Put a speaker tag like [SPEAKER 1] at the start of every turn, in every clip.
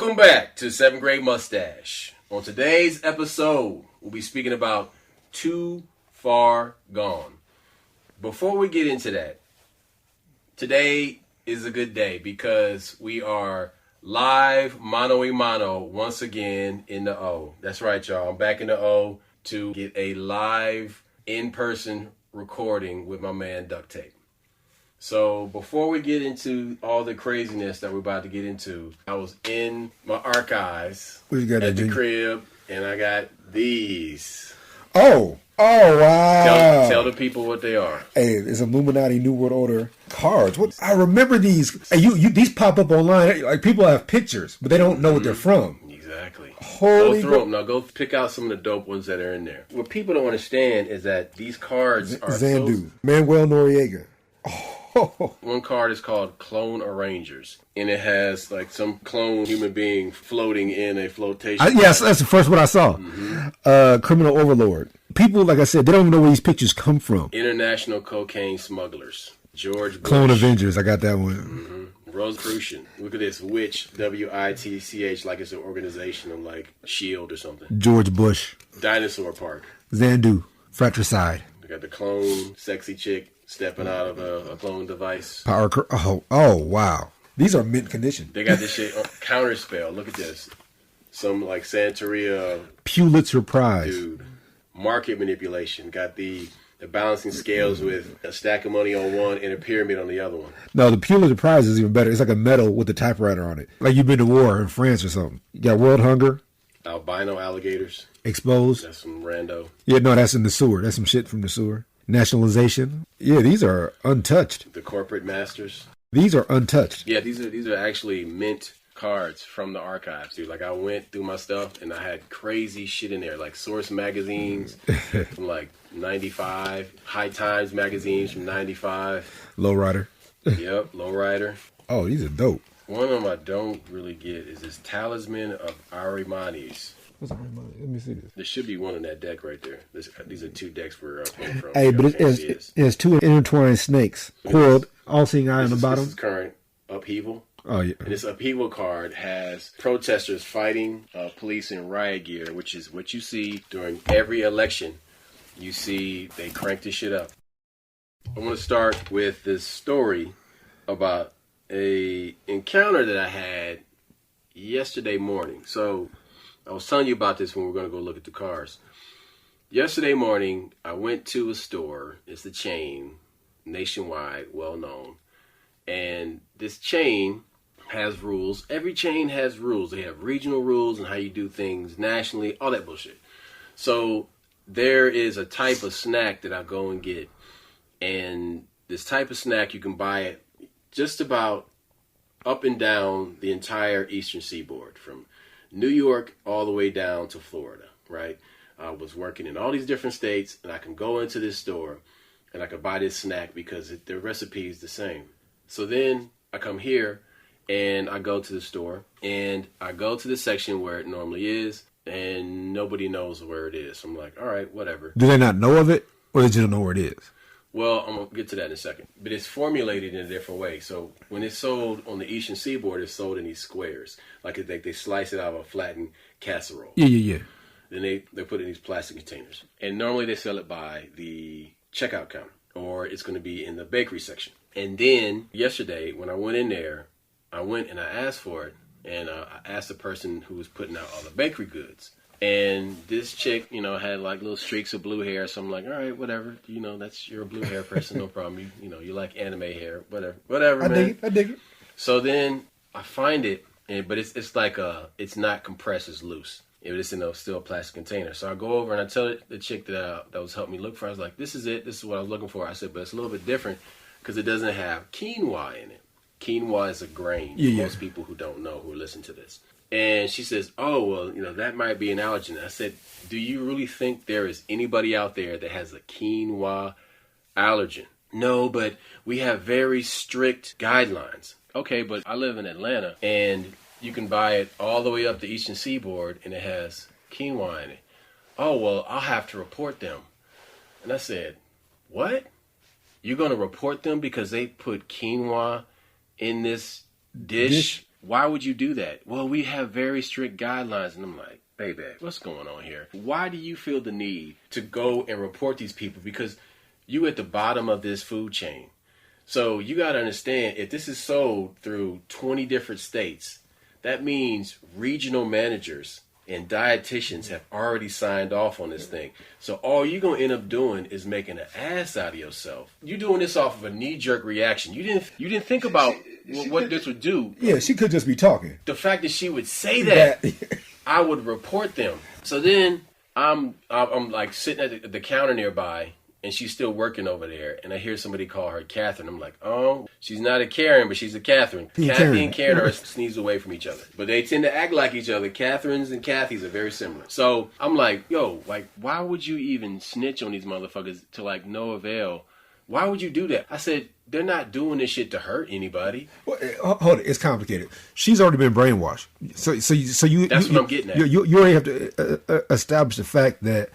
[SPEAKER 1] Welcome back to 7th Grade Mustache. On today's episode, we'll be speaking about Too Far Gone. Before we get into that, today is a good day because we are live mano a mano once again in the O. That's right, y'all. I'm back in the O to get a live in-person recording with my man Duct Tape. So before we get into all the craziness that we're about to get into, I was in my archives at the crib, and I got these.
[SPEAKER 2] Oh, wow.
[SPEAKER 1] Tell the people what they are.
[SPEAKER 2] Hey, it's Illuminati New World Order cards. What? I remember these. Hey, these pop up online. Like, people have pictures, but they don't know what they're from.
[SPEAKER 1] Exactly.
[SPEAKER 2] Holy
[SPEAKER 1] go through them. Now go pick out some of the dope ones that are in there. What people don't understand is that these cards are
[SPEAKER 2] Zandu. Manuel Noriega.
[SPEAKER 1] One card is called Clone Arrangers, and it has like some clone human being floating in a flotation.
[SPEAKER 2] Yes, that's the first one I saw. Criminal Overlord. People, like I said, they don't even know where these pictures come from.
[SPEAKER 1] International Cocaine Smugglers. George Bush.
[SPEAKER 2] Clone Avengers. I got that one.
[SPEAKER 1] Rosicrucian. Look at this. Witch. WITCH, like it's an organization of like S.H.I.E.L.D. or something.
[SPEAKER 2] George Bush.
[SPEAKER 1] Dinosaur Park.
[SPEAKER 2] Zandu. Fratricide.
[SPEAKER 1] We got the clone sexy chick stepping out of a clone device.
[SPEAKER 2] Oh, wow. These are mint condition.
[SPEAKER 1] They got this shit. Counterspell. Look at this. Some like Santeria.
[SPEAKER 2] Pulitzer Prize.
[SPEAKER 1] Dude. Market manipulation. Got the balancing scales with a stack of money on one and a pyramid on the other one.
[SPEAKER 2] No, the Pulitzer Prize is even better. It's like a medal with a typewriter on it. Like you've been to war in France or something. You got world hunger.
[SPEAKER 1] Albino alligators.
[SPEAKER 2] Exposed.
[SPEAKER 1] That's some rando.
[SPEAKER 2] Yeah, no, that's in the sewer. That's some shit from the sewer. Nationalization. Yeah, these are untouched.
[SPEAKER 1] The corporate masters.
[SPEAKER 2] These are untouched.
[SPEAKER 1] Yeah, these are actually mint cards from the archives, dude. Like I went through my stuff and I had crazy shit in there, like Source magazines from like 95, High Times magazines from 95.
[SPEAKER 2] Lowrider.
[SPEAKER 1] Yep, Lowrider.
[SPEAKER 2] Oh, these are dope.
[SPEAKER 1] One of them I don't really get is this Talisman of Arimanes.
[SPEAKER 2] What's Arimanes? Let me see this.
[SPEAKER 1] There should be one in that deck right there. These are two decks we're pulling from.
[SPEAKER 2] Hey, but it has two intertwined snakes. Coiled, all-seeing eye on the bottom.
[SPEAKER 1] This is current upheaval.
[SPEAKER 2] Oh, yeah.
[SPEAKER 1] And this upheaval card has protesters fighting police in riot gear, which is what you see during every election. You see they crank this shit up. I want to start with this story about a encounter that I had yesterday morning. So I was telling you about this when we were going to go look at the cars. Yesterday morning, I went to a store. It's a chain, nationwide, well known. And this chain has rules. Every chain has rules. They have regional rules and how you do things nationally, all that bullshit. So there is a type of snack that I go and get. And this type of snack, you can buy it just about up and down the entire eastern seaboard, from New York all the way down to Florida, right? I was working in all these different states, and I can go into this store and I can buy this snack because the recipe is the same. So then I come here and I go to the store and I go to the section where it normally is, and nobody knows where it is. So I'm like, all right, whatever.
[SPEAKER 2] Do they not know of it, or they just don't know where it is?
[SPEAKER 1] Well, I'm going to get to that in a second. But it's formulated in a different way. So when it's sold on the eastern seaboard, it's sold in these squares. Like they slice it out of a flattened casserole.
[SPEAKER 2] Yeah.
[SPEAKER 1] Then they put it in these plastic containers. And normally they sell it by the checkout counter, or it's going to be in the bakery section. And then yesterday, when I went in there, I went and I asked for it. And I asked the person who was putting out all the bakery goods. And this chick, had like little streaks of blue hair. So I'm like, all right, whatever. You're a blue hair person, no problem. You like anime hair, whatever.
[SPEAKER 2] I dig it.
[SPEAKER 1] So then I find it, but it's like it's not compressed, it's loose. It's in a still plastic container. So I go over and I tell the chick that was helping me look for. I was like, this is it. This is what I was looking for. I said, but it's a little bit different because it doesn't have quinoa in it. Quinoa is a grain.
[SPEAKER 2] Yeah.
[SPEAKER 1] Most people who don't know who listen to this. And she says, oh, well, that might be an allergen. I said, do you really think there is anybody out there that has a quinoa allergen? No, but we have very strict guidelines. Okay, but I live in Atlanta, and you can buy it all the way up the eastern seaboard, and it has quinoa in it. Oh, well, I'll have to report them. And I said, what? You're going to report them because they put quinoa in this dish Why would you do that? Well, we have very strict guidelines. And I'm like, baby, what's going on here? Why do you feel the need to go and report these people? Because you at the bottom of this food chain. So you got to understand, if this is sold through 20 different states, that means regional managers and dietitians have already signed off on this thing. So all you're going to end up doing is making an ass out of yourself. You're doing this off of a knee-jerk reaction. You didn't think about what this would do.
[SPEAKER 2] Yeah, she could just be talking.
[SPEAKER 1] The fact that she would say that, I would report them. So then I'm like sitting at the counter nearby, and she's still working over there, and I hear somebody call her Catherine. I'm like, oh, she's not a Karen, but she's a Catherine. Kathy and Karen are sneeze away from each other, but they tend to act like each other. Catherines and Kathys are very similar. So I'm like, yo, like, why would you even snitch on these motherfuckers to like no avail? Why would you do that? I said, they're not doing this shit to hurt anybody.
[SPEAKER 2] Well, hold it, it's complicated. She's already been brainwashed. So you.
[SPEAKER 1] That's what I'm getting at.
[SPEAKER 2] You already have to establish the fact that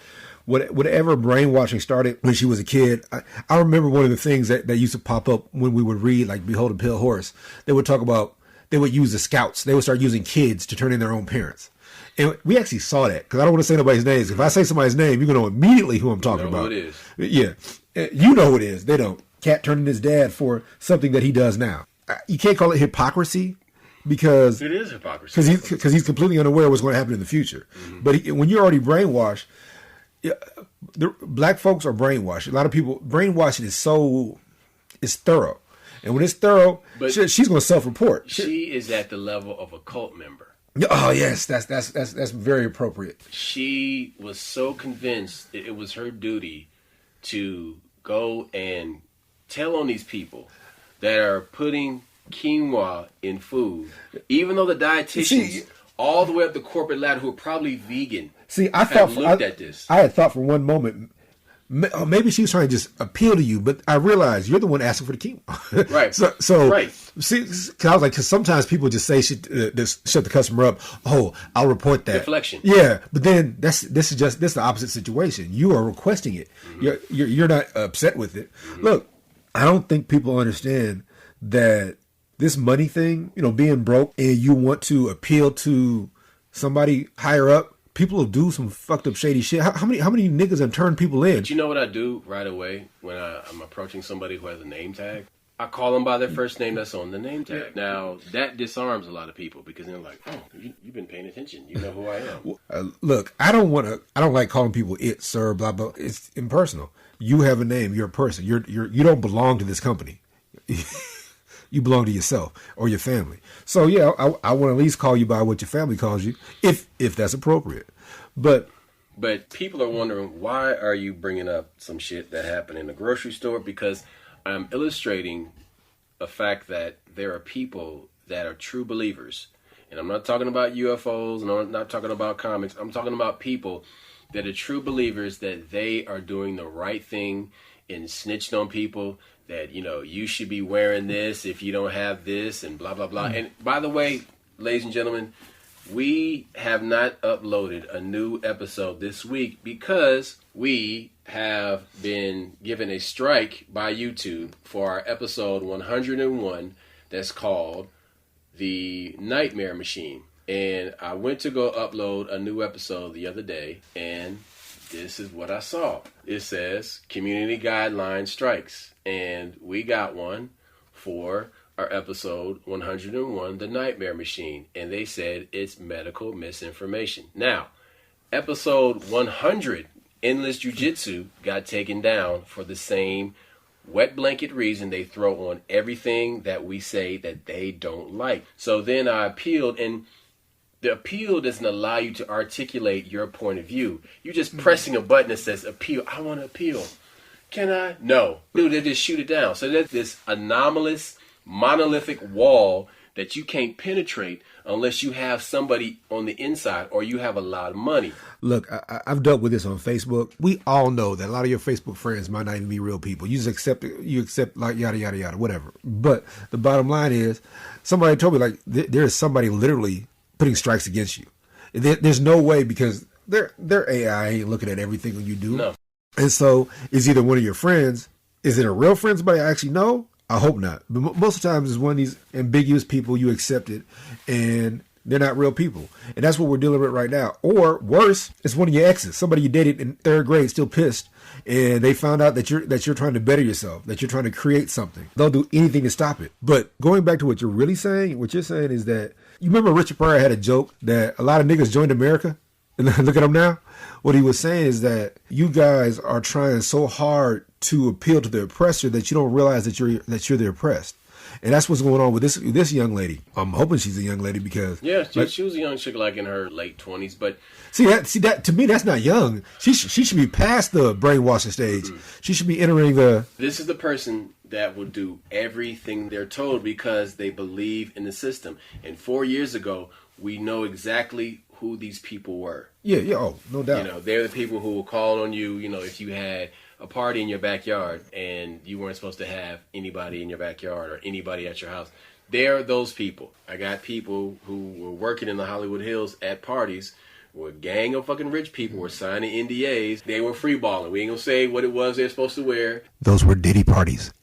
[SPEAKER 2] whatever brainwashing started when she was a kid. I remember one of the things that used to pop up when we would read, like Behold a Pale Horse. They would talk about, they would use the scouts. They would start using kids to turn in their own parents. And we actually saw that, because I don't want to say nobody's names. If I say somebody's name, you're going to know immediately who I'm talking about.
[SPEAKER 1] Who it is.
[SPEAKER 2] Yeah. You know who it is. They don't. Cat turning his dad for something that he does now. You can't call it hypocrisy, because
[SPEAKER 1] it is hypocrisy.
[SPEAKER 2] Because he's completely unaware of what's going to happen in the future. Mm-hmm. But when you're already brainwashed, black folks are brainwashed. A lot of people, brainwashing is thorough. And when it's thorough, she's going to self-report.
[SPEAKER 1] She is at the level of a cult member.
[SPEAKER 2] Oh yes, that's very appropriate.
[SPEAKER 1] She was so convinced that it was her duty to go and tell on these people that are putting quinoa in food, even though the dietitians all the way up the corporate ladder, who are probably vegan,
[SPEAKER 2] I had thought for one moment, maybe she was trying to just appeal to you, but I realized you're the one asking for the quinoa.
[SPEAKER 1] Right.
[SPEAKER 2] so
[SPEAKER 1] right.
[SPEAKER 2] See, cause I was like, because sometimes people just say shut the customer up. Oh, I'll report that.
[SPEAKER 1] Deflection.
[SPEAKER 2] Yeah, but then this is the opposite situation. You are requesting it. Mm-hmm. You're not upset with it. Mm-hmm. Look, I don't think people understand that this money thing, being broke and you want to appeal to somebody higher up, people will do some fucked up shady shit. How many niggas have turned people in?
[SPEAKER 1] But you know what I do right away when I'm approaching somebody who has a name tag? I call them by their first name that's on the name tag. Now, that disarms a lot of people, because they're like, oh, you've been paying attention. You know who I am.
[SPEAKER 2] Look, I don't like calling people it, sir, blah, blah. It's impersonal. You have a name. You're a person. You don't belong to this company. You belong to yourself or your family. So yeah, I want to at least call you by what your family calls you, if that's appropriate. But
[SPEAKER 1] people are wondering, why are you bringing up some shit that happened in the grocery store? Because I'm illustrating a fact that there are people that are true believers. And I'm not talking about UFOs, and I'm not talking about comics. I'm talking about people that are true believers, that they are doing the right thing and snitched on people, that, you should be wearing this if you don't have this, and blah, blah, blah. And by the way, ladies and gentlemen, we have not uploaded a new episode this week because we have been given a strike by YouTube for our episode 101 that's called The Nightmare Machine. And I went to go upload a new episode the other day, and this is what I saw. It says community guideline strikes, and we got one for our episode 101, The Nightmare Machine, and they said it's medical misinformation. Now, episode 100, Endless Jiu-Jitsu, got taken down for the same wet blanket reason they throw on everything that we say that they don't like. So then I appealed, and the appeal doesn't allow you to articulate your point of view. You're just pressing a button that says appeal. I want to appeal. Can I? No. Dude, they just shoot it down. So there's this anomalous, monolithic wall that you can't penetrate unless you have somebody on the inside or you have a lot of money.
[SPEAKER 2] Look, I've dealt with this on Facebook. We all know that a lot of your Facebook friends might not even be real people. You just accept like yada, yada, yada, whatever. But the bottom line is, somebody told me, like, there is somebody literally putting strikes against you. There's no way, because their AI ain't looking at everything you do.
[SPEAKER 1] No.
[SPEAKER 2] And so it's either one of your friends. Is it a real friend, somebody I actually know? I hope not. But most of the times it's one of these ambiguous people you accepted, and they're not real people. And that's what we're dealing with right now. Or worse, it's one of your exes, somebody you dated in third grade, still pissed, and they found out that you're trying to better yourself, that you're trying to create something. They'll do anything to stop it. But going back to what you're really saying, what you're saying is that, you remember Richard Pryor had a joke that a lot of niggas joined America? And look at him now. What he was saying is that you guys are trying so hard to appeal to the oppressor that you don't realize that you're the oppressed. And that's what's going on with this young lady. I'm hoping she's a young lady because
[SPEAKER 1] she was a young chick, like in her late 20s. But
[SPEAKER 2] see that to me, that's not young. She should be past the brainwashing stage. Mm-hmm. She should be entering the.
[SPEAKER 1] This is the person that will do everything they're told because they believe in the system. And 4 years ago, we know exactly who these people were.
[SPEAKER 2] Yeah, oh, no doubt.
[SPEAKER 1] You know, they're the people who will call on you. You know, if you had a party in your backyard and you weren't supposed to have anybody in your backyard or anybody at your house. They're those people. I got people who were working in the Hollywood Hills at parties where a gang of fucking rich people were signing NDAs. They were freeballing. We ain't gonna say what it was they're supposed to wear.
[SPEAKER 2] Those were Diddy parties.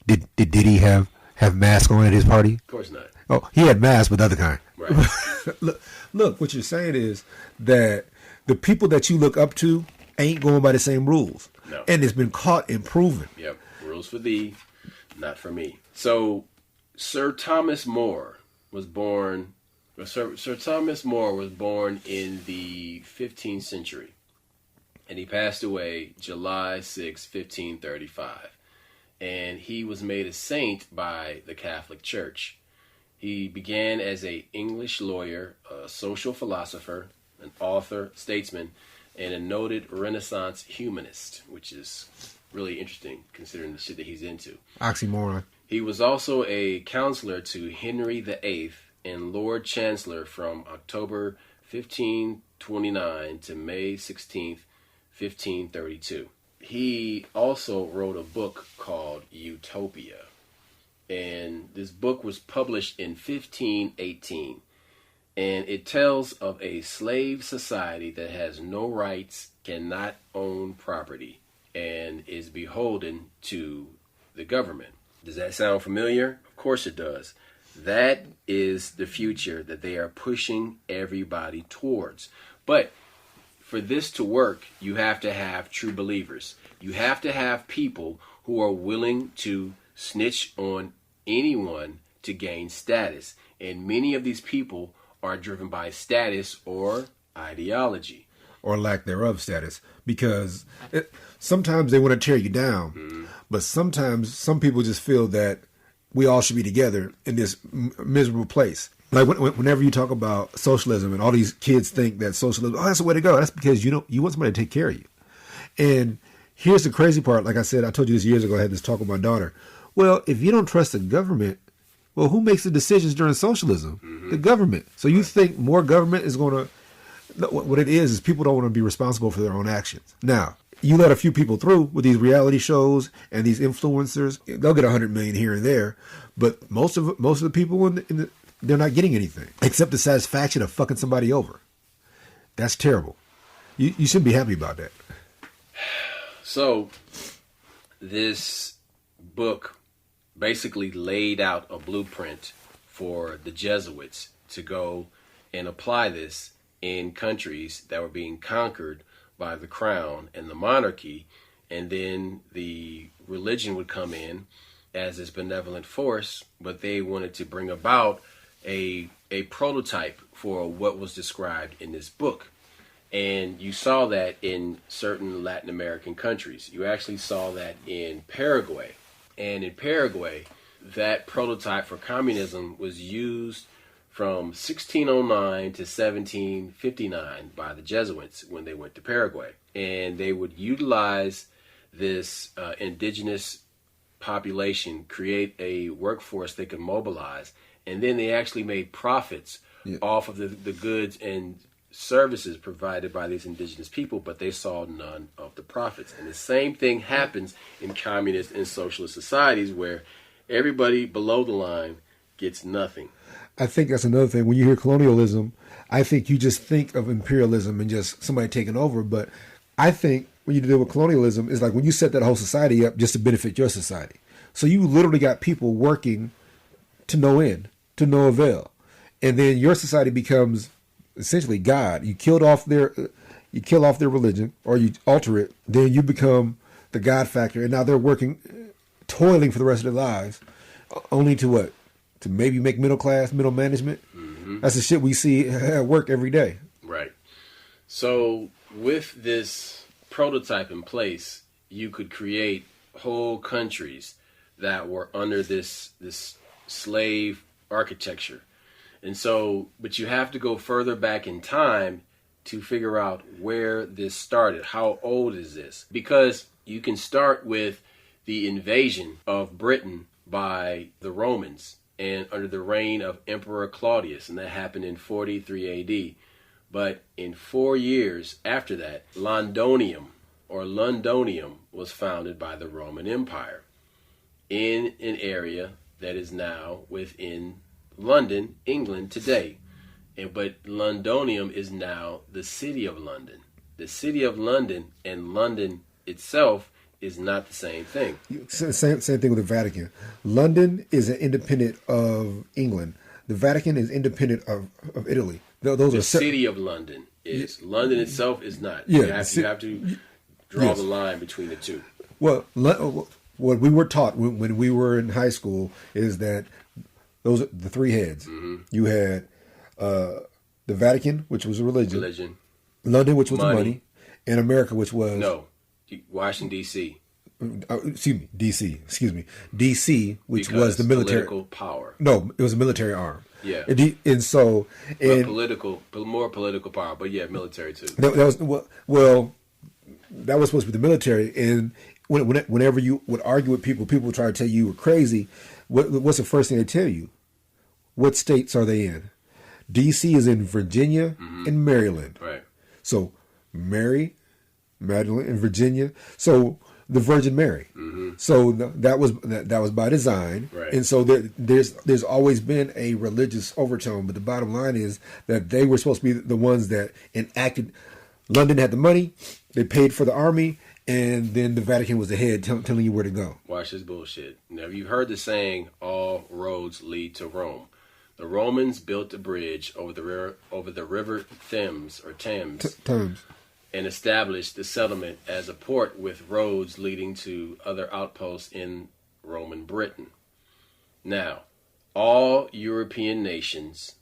[SPEAKER 2] Did Diddy have masks on at his party?
[SPEAKER 1] Of course not.
[SPEAKER 2] Oh, he had masks, but the other kind.
[SPEAKER 1] Right.
[SPEAKER 2] Look, what you're saying is that the people that you look up to ain't going by the same rules.
[SPEAKER 1] No.
[SPEAKER 2] And it's been caught and proven.
[SPEAKER 1] Yep. Rules for thee, not for me. So Sir Thomas More was born in the 15th century. And he passed away July 6, 1535. And he was made a saint by the Catholic Church. He began as an English lawyer, a social philosopher, an author, statesman, and a noted Renaissance humanist, which is really interesting considering the shit that he's into.
[SPEAKER 2] Oxymoron.
[SPEAKER 1] He was also a counselor to Henry VIII and Lord Chancellor from October 1529 to May 16th, 1532. He also wrote a book called Utopia. And this book was published in 1518. And it tells of a slave society that has no rights, cannot own property, and is beholden to the government. Does that sound familiar? Of course it does. That is the future that they are pushing everybody towards. But for this to work, you have to have true believers. You have to have people who are willing to snitch on anyone to gain status. And many of these people are driven by status or ideology.
[SPEAKER 2] Or lack thereof status. Because sometimes they want to tear you down. But sometimes some people just feel that we all should be together in this miserable place. Like whenever you talk about socialism and all these kids think that socialism, that's the way to go. That's because you want somebody to take care of you. And here's the crazy part. Like I said, I told you this years ago, I had this talk with my daughter. Well, if you don't trust the government, well, who makes the decisions during socialism? The government. So you think more government is going to... What it is people don't want to be responsible for their own actions. Now, you let a few people through with these reality shows and these influencers. They'll get 100 million here and there. But most of the people, they're not getting anything. Except the satisfaction of fucking somebody over. That's terrible. You shouldn't be happy about that.
[SPEAKER 1] So, this book basically laid out a blueprint for the Jesuits to go and apply this in countries that were being conquered by the crown and the monarchy, and then the religion would come in as this benevolent force, but they wanted to bring about a prototype for what was described in this book. And you saw that in certain Latin American countries. You actually saw that in Paraguay. And in Paraguay, that prototype for communism was used from 1609 to 1759 by the Jesuits when they went to Paraguay. And they would utilize this indigenous population, create a workforce they could mobilize, and then they actually made profits off of the goods and services provided by these indigenous people, but they saw none of the profits. And the same thing happens in communist and socialist societies where everybody below the line gets nothing.
[SPEAKER 2] I think that's another thing. When you hear colonialism, I think you just think of imperialism and just somebody taking over. But I think when you deal with colonialism, it's like when you set that whole society up just to benefit your society. So you literally got people working to no end, to no avail. And then your society becomes essentially God. You kill off their religion, or you alter it, then you become the God factor. And now they're working, toiling for the rest of their lives, only to what? To maybe make middle management. Mm-hmm. That's the shit we see at work every day.
[SPEAKER 1] Right. So with this prototype in place, you could create whole countries that were under this slave architecture. And so, but you have to go further back in time to figure out where this started. How old is this? Because you can start with the invasion of Britain by the Romans and under the reign of Emperor Claudius, and that happened in 43 AD. But in 4 years after that, Londonium was founded by the Roman Empire in an area that is now within London, England today. But Londonium is now the city of London. The city of London and London itself is not the same thing.
[SPEAKER 2] Same thing with the Vatican. London is independent of England. The Vatican is independent of Italy. Those
[SPEAKER 1] the
[SPEAKER 2] are
[SPEAKER 1] city of London is. London itself is not.
[SPEAKER 2] Yeah,
[SPEAKER 1] you have to draw the line between the two.
[SPEAKER 2] Well, what we were taught when we were in high school is that those are the three heads. Mm-hmm. You had the Vatican, which was a religion. London, which was money, and America, which was
[SPEAKER 1] Washington D.C.
[SPEAKER 2] D.C. D.C., which because was the military
[SPEAKER 1] political power.
[SPEAKER 2] No, it was a military arm.
[SPEAKER 1] Yeah,
[SPEAKER 2] and so
[SPEAKER 1] more political power, but yeah, military too.
[SPEAKER 2] That was supposed to be the military. And whenever you would argue with people would try to tell you were crazy. What's the first thing they tell you? What states are they in? D.C. is in Virginia and Maryland.
[SPEAKER 1] Right.
[SPEAKER 2] So Mary, Magdalene, and Virginia. So the Virgin Mary. Mm-hmm. So that was by design.
[SPEAKER 1] Right.
[SPEAKER 2] And so there's always been a religious overtone. But the bottom line is that they were supposed to be the ones that enacted. London had the money. They paid for the army. And then the Vatican was the head telling you where to go.
[SPEAKER 1] Watch this bullshit. Now, you've heard the saying, all roads lead to Rome. The Romans built a bridge over the river Thames, and established the settlement as a port with roads leading to other outposts in Roman Britain. Now, all European nations,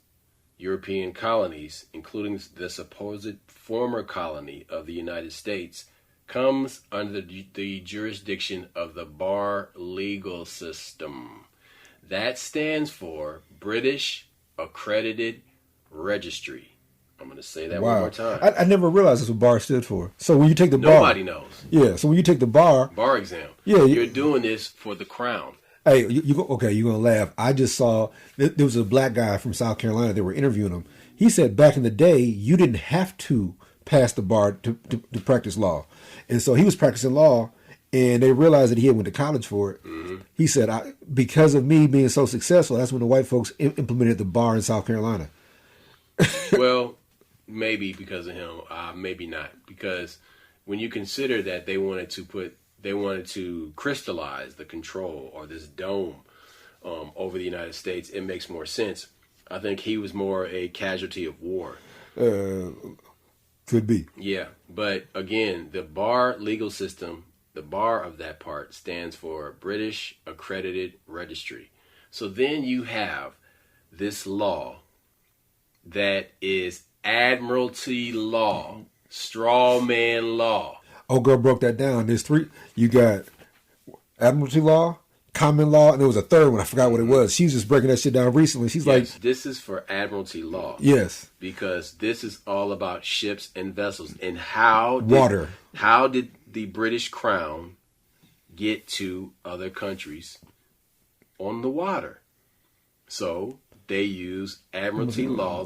[SPEAKER 1] European colonies, including the supposed former colony of the United States, comes under the jurisdiction of the bar legal system. That stands for British Accredited Registry. I'm going to say that one more time.
[SPEAKER 2] I never realized that's what bar stood for. So when you take the bar...
[SPEAKER 1] Nobody knows.
[SPEAKER 2] Yeah, so when you take the bar
[SPEAKER 1] exam,
[SPEAKER 2] yeah,
[SPEAKER 1] you're doing this for the crown.
[SPEAKER 2] Hey, you're going to laugh. I just saw... There was a black guy from South Carolina. They were interviewing him. He said back in the day, you didn't have to pass the bar to practice law. And so he was practicing law, and they realized that he had went to college for it. Mm-hmm. He said, because of me being so successful, that's when the white folks implemented the bar in South Carolina.
[SPEAKER 1] Well, maybe because of him, maybe not. Because when you consider that they wanted to crystallize the control or this dome over the United States, it makes more sense. I think he was more a casualty of war.
[SPEAKER 2] Could be.
[SPEAKER 1] Yeah, but again, the bar legal system, the bar of that part stands for British Accredited Registry. So then you have this law that is admiralty law, straw man law.
[SPEAKER 2] Oh, girl broke that down. There's three. You got admiralty law, common law, and there was a third one. I forgot what it was. She was just breaking that shit down recently. She's like,
[SPEAKER 1] this is for admiralty law.
[SPEAKER 2] Yes.
[SPEAKER 1] Because this is all about ships and vessels and how did the British Crown get to other countries on the water? So they use admiralty law.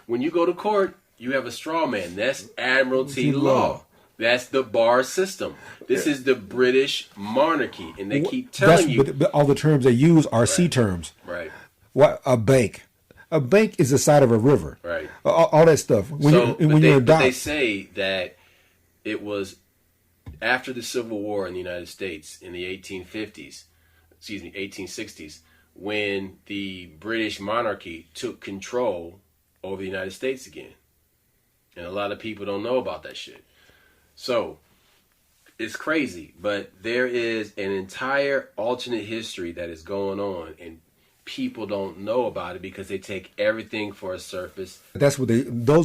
[SPEAKER 1] When you go to court, you have a straw man. That's admiralty law. That's the bar system. This is the British monarchy, and they keep telling you.
[SPEAKER 2] But all the terms they use are sea terms.
[SPEAKER 1] Right.
[SPEAKER 2] What a bank? A bank is the side of a river.
[SPEAKER 1] Right.
[SPEAKER 2] All that stuff.
[SPEAKER 1] But they say that it was after the Civil War in the United States in the 1850s. 1860s, when the British monarchy took control over the United States again. And a lot of people don't know about that shit. So it's crazy, but there is an entire alternate history that is going on, and people don't know about it because they take everything for a surface.
[SPEAKER 2] Those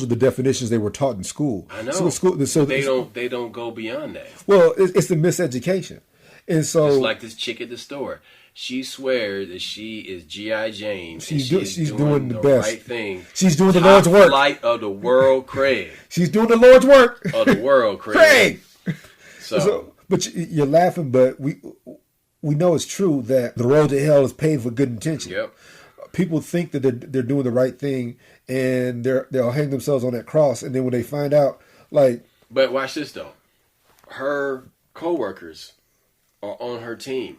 [SPEAKER 2] are the definitions they were taught in school.
[SPEAKER 1] I know.
[SPEAKER 2] So
[SPEAKER 1] they don't go beyond that.
[SPEAKER 2] Well, it's the miseducation. And so,
[SPEAKER 1] it's like this chick at the store. She swears that she is G.I. Jane.
[SPEAKER 2] She's doing the best.
[SPEAKER 1] Right thing.
[SPEAKER 2] She's doing the Lord's work.
[SPEAKER 1] Flight of the world, Craig.
[SPEAKER 2] She's doing the Lord's work.
[SPEAKER 1] Of the world, Craig.
[SPEAKER 2] But you're laughing, but we know it's true that the road to hell is paved with good intention.
[SPEAKER 1] Yep.
[SPEAKER 2] People think that they're doing the right thing, and they'll hang themselves on that cross, and then when they find out, like.
[SPEAKER 1] But watch this though. Her coworkers are on her team.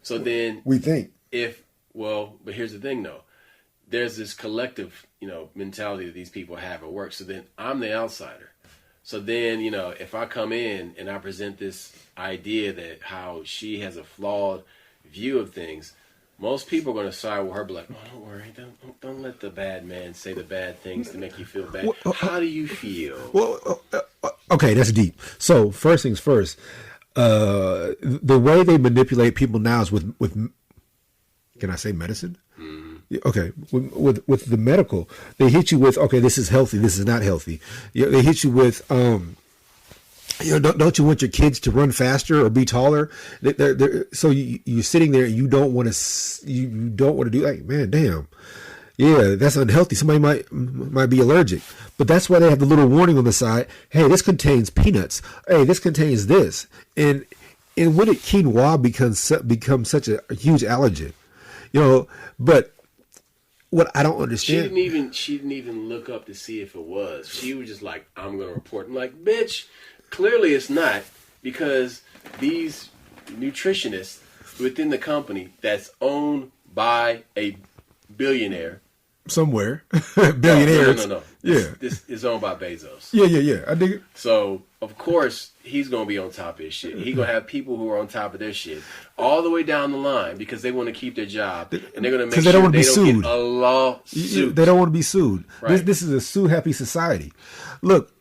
[SPEAKER 1] So then
[SPEAKER 2] we think
[SPEAKER 1] but here's the thing though. There's this collective, mentality that these people have at work. So then I'm the outsider. So then, if I come in and I present this idea that how she has a flawed view of things, most people are going to side with her, be like, "Oh, don't worry, don't let the bad man say the bad things to make you feel bad." How do you feel?
[SPEAKER 2] Well, okay, that's deep. So first things first. The way they manipulate people now is with can I say medicine? Mm-hmm. Okay, with the medical, they hit you with, okay, this is healthy, this is not healthy. They hit you with, don't you want your kids to run faster or be taller? So you're sitting there and you don't want to do, like, man, damn. Yeah, that's unhealthy. Somebody might be allergic. But that's why they have the little warning on the side. Hey, this contains peanuts. Hey, this contains this. And when did quinoa become such a huge allergen? But what I don't understand.
[SPEAKER 1] She didn't even look up to see if it was. She was just like, I'm going to report. I'm like, bitch, clearly it's not, because these nutritionists within the company that's owned by a billionaire.
[SPEAKER 2] Somewhere. Billionaires.
[SPEAKER 1] No.
[SPEAKER 2] Yeah.
[SPEAKER 1] This is owned by Bezos.
[SPEAKER 2] Yeah. I dig it.
[SPEAKER 1] So, of course, he's going to be on top of his shit. He's going to have people who are on top of their shit all the way down the line because they want to keep their job. And they're going to make sure they don't get a lawsuit.
[SPEAKER 2] They don't want to be sued.
[SPEAKER 1] Right.
[SPEAKER 2] This is a sue-happy society. Look,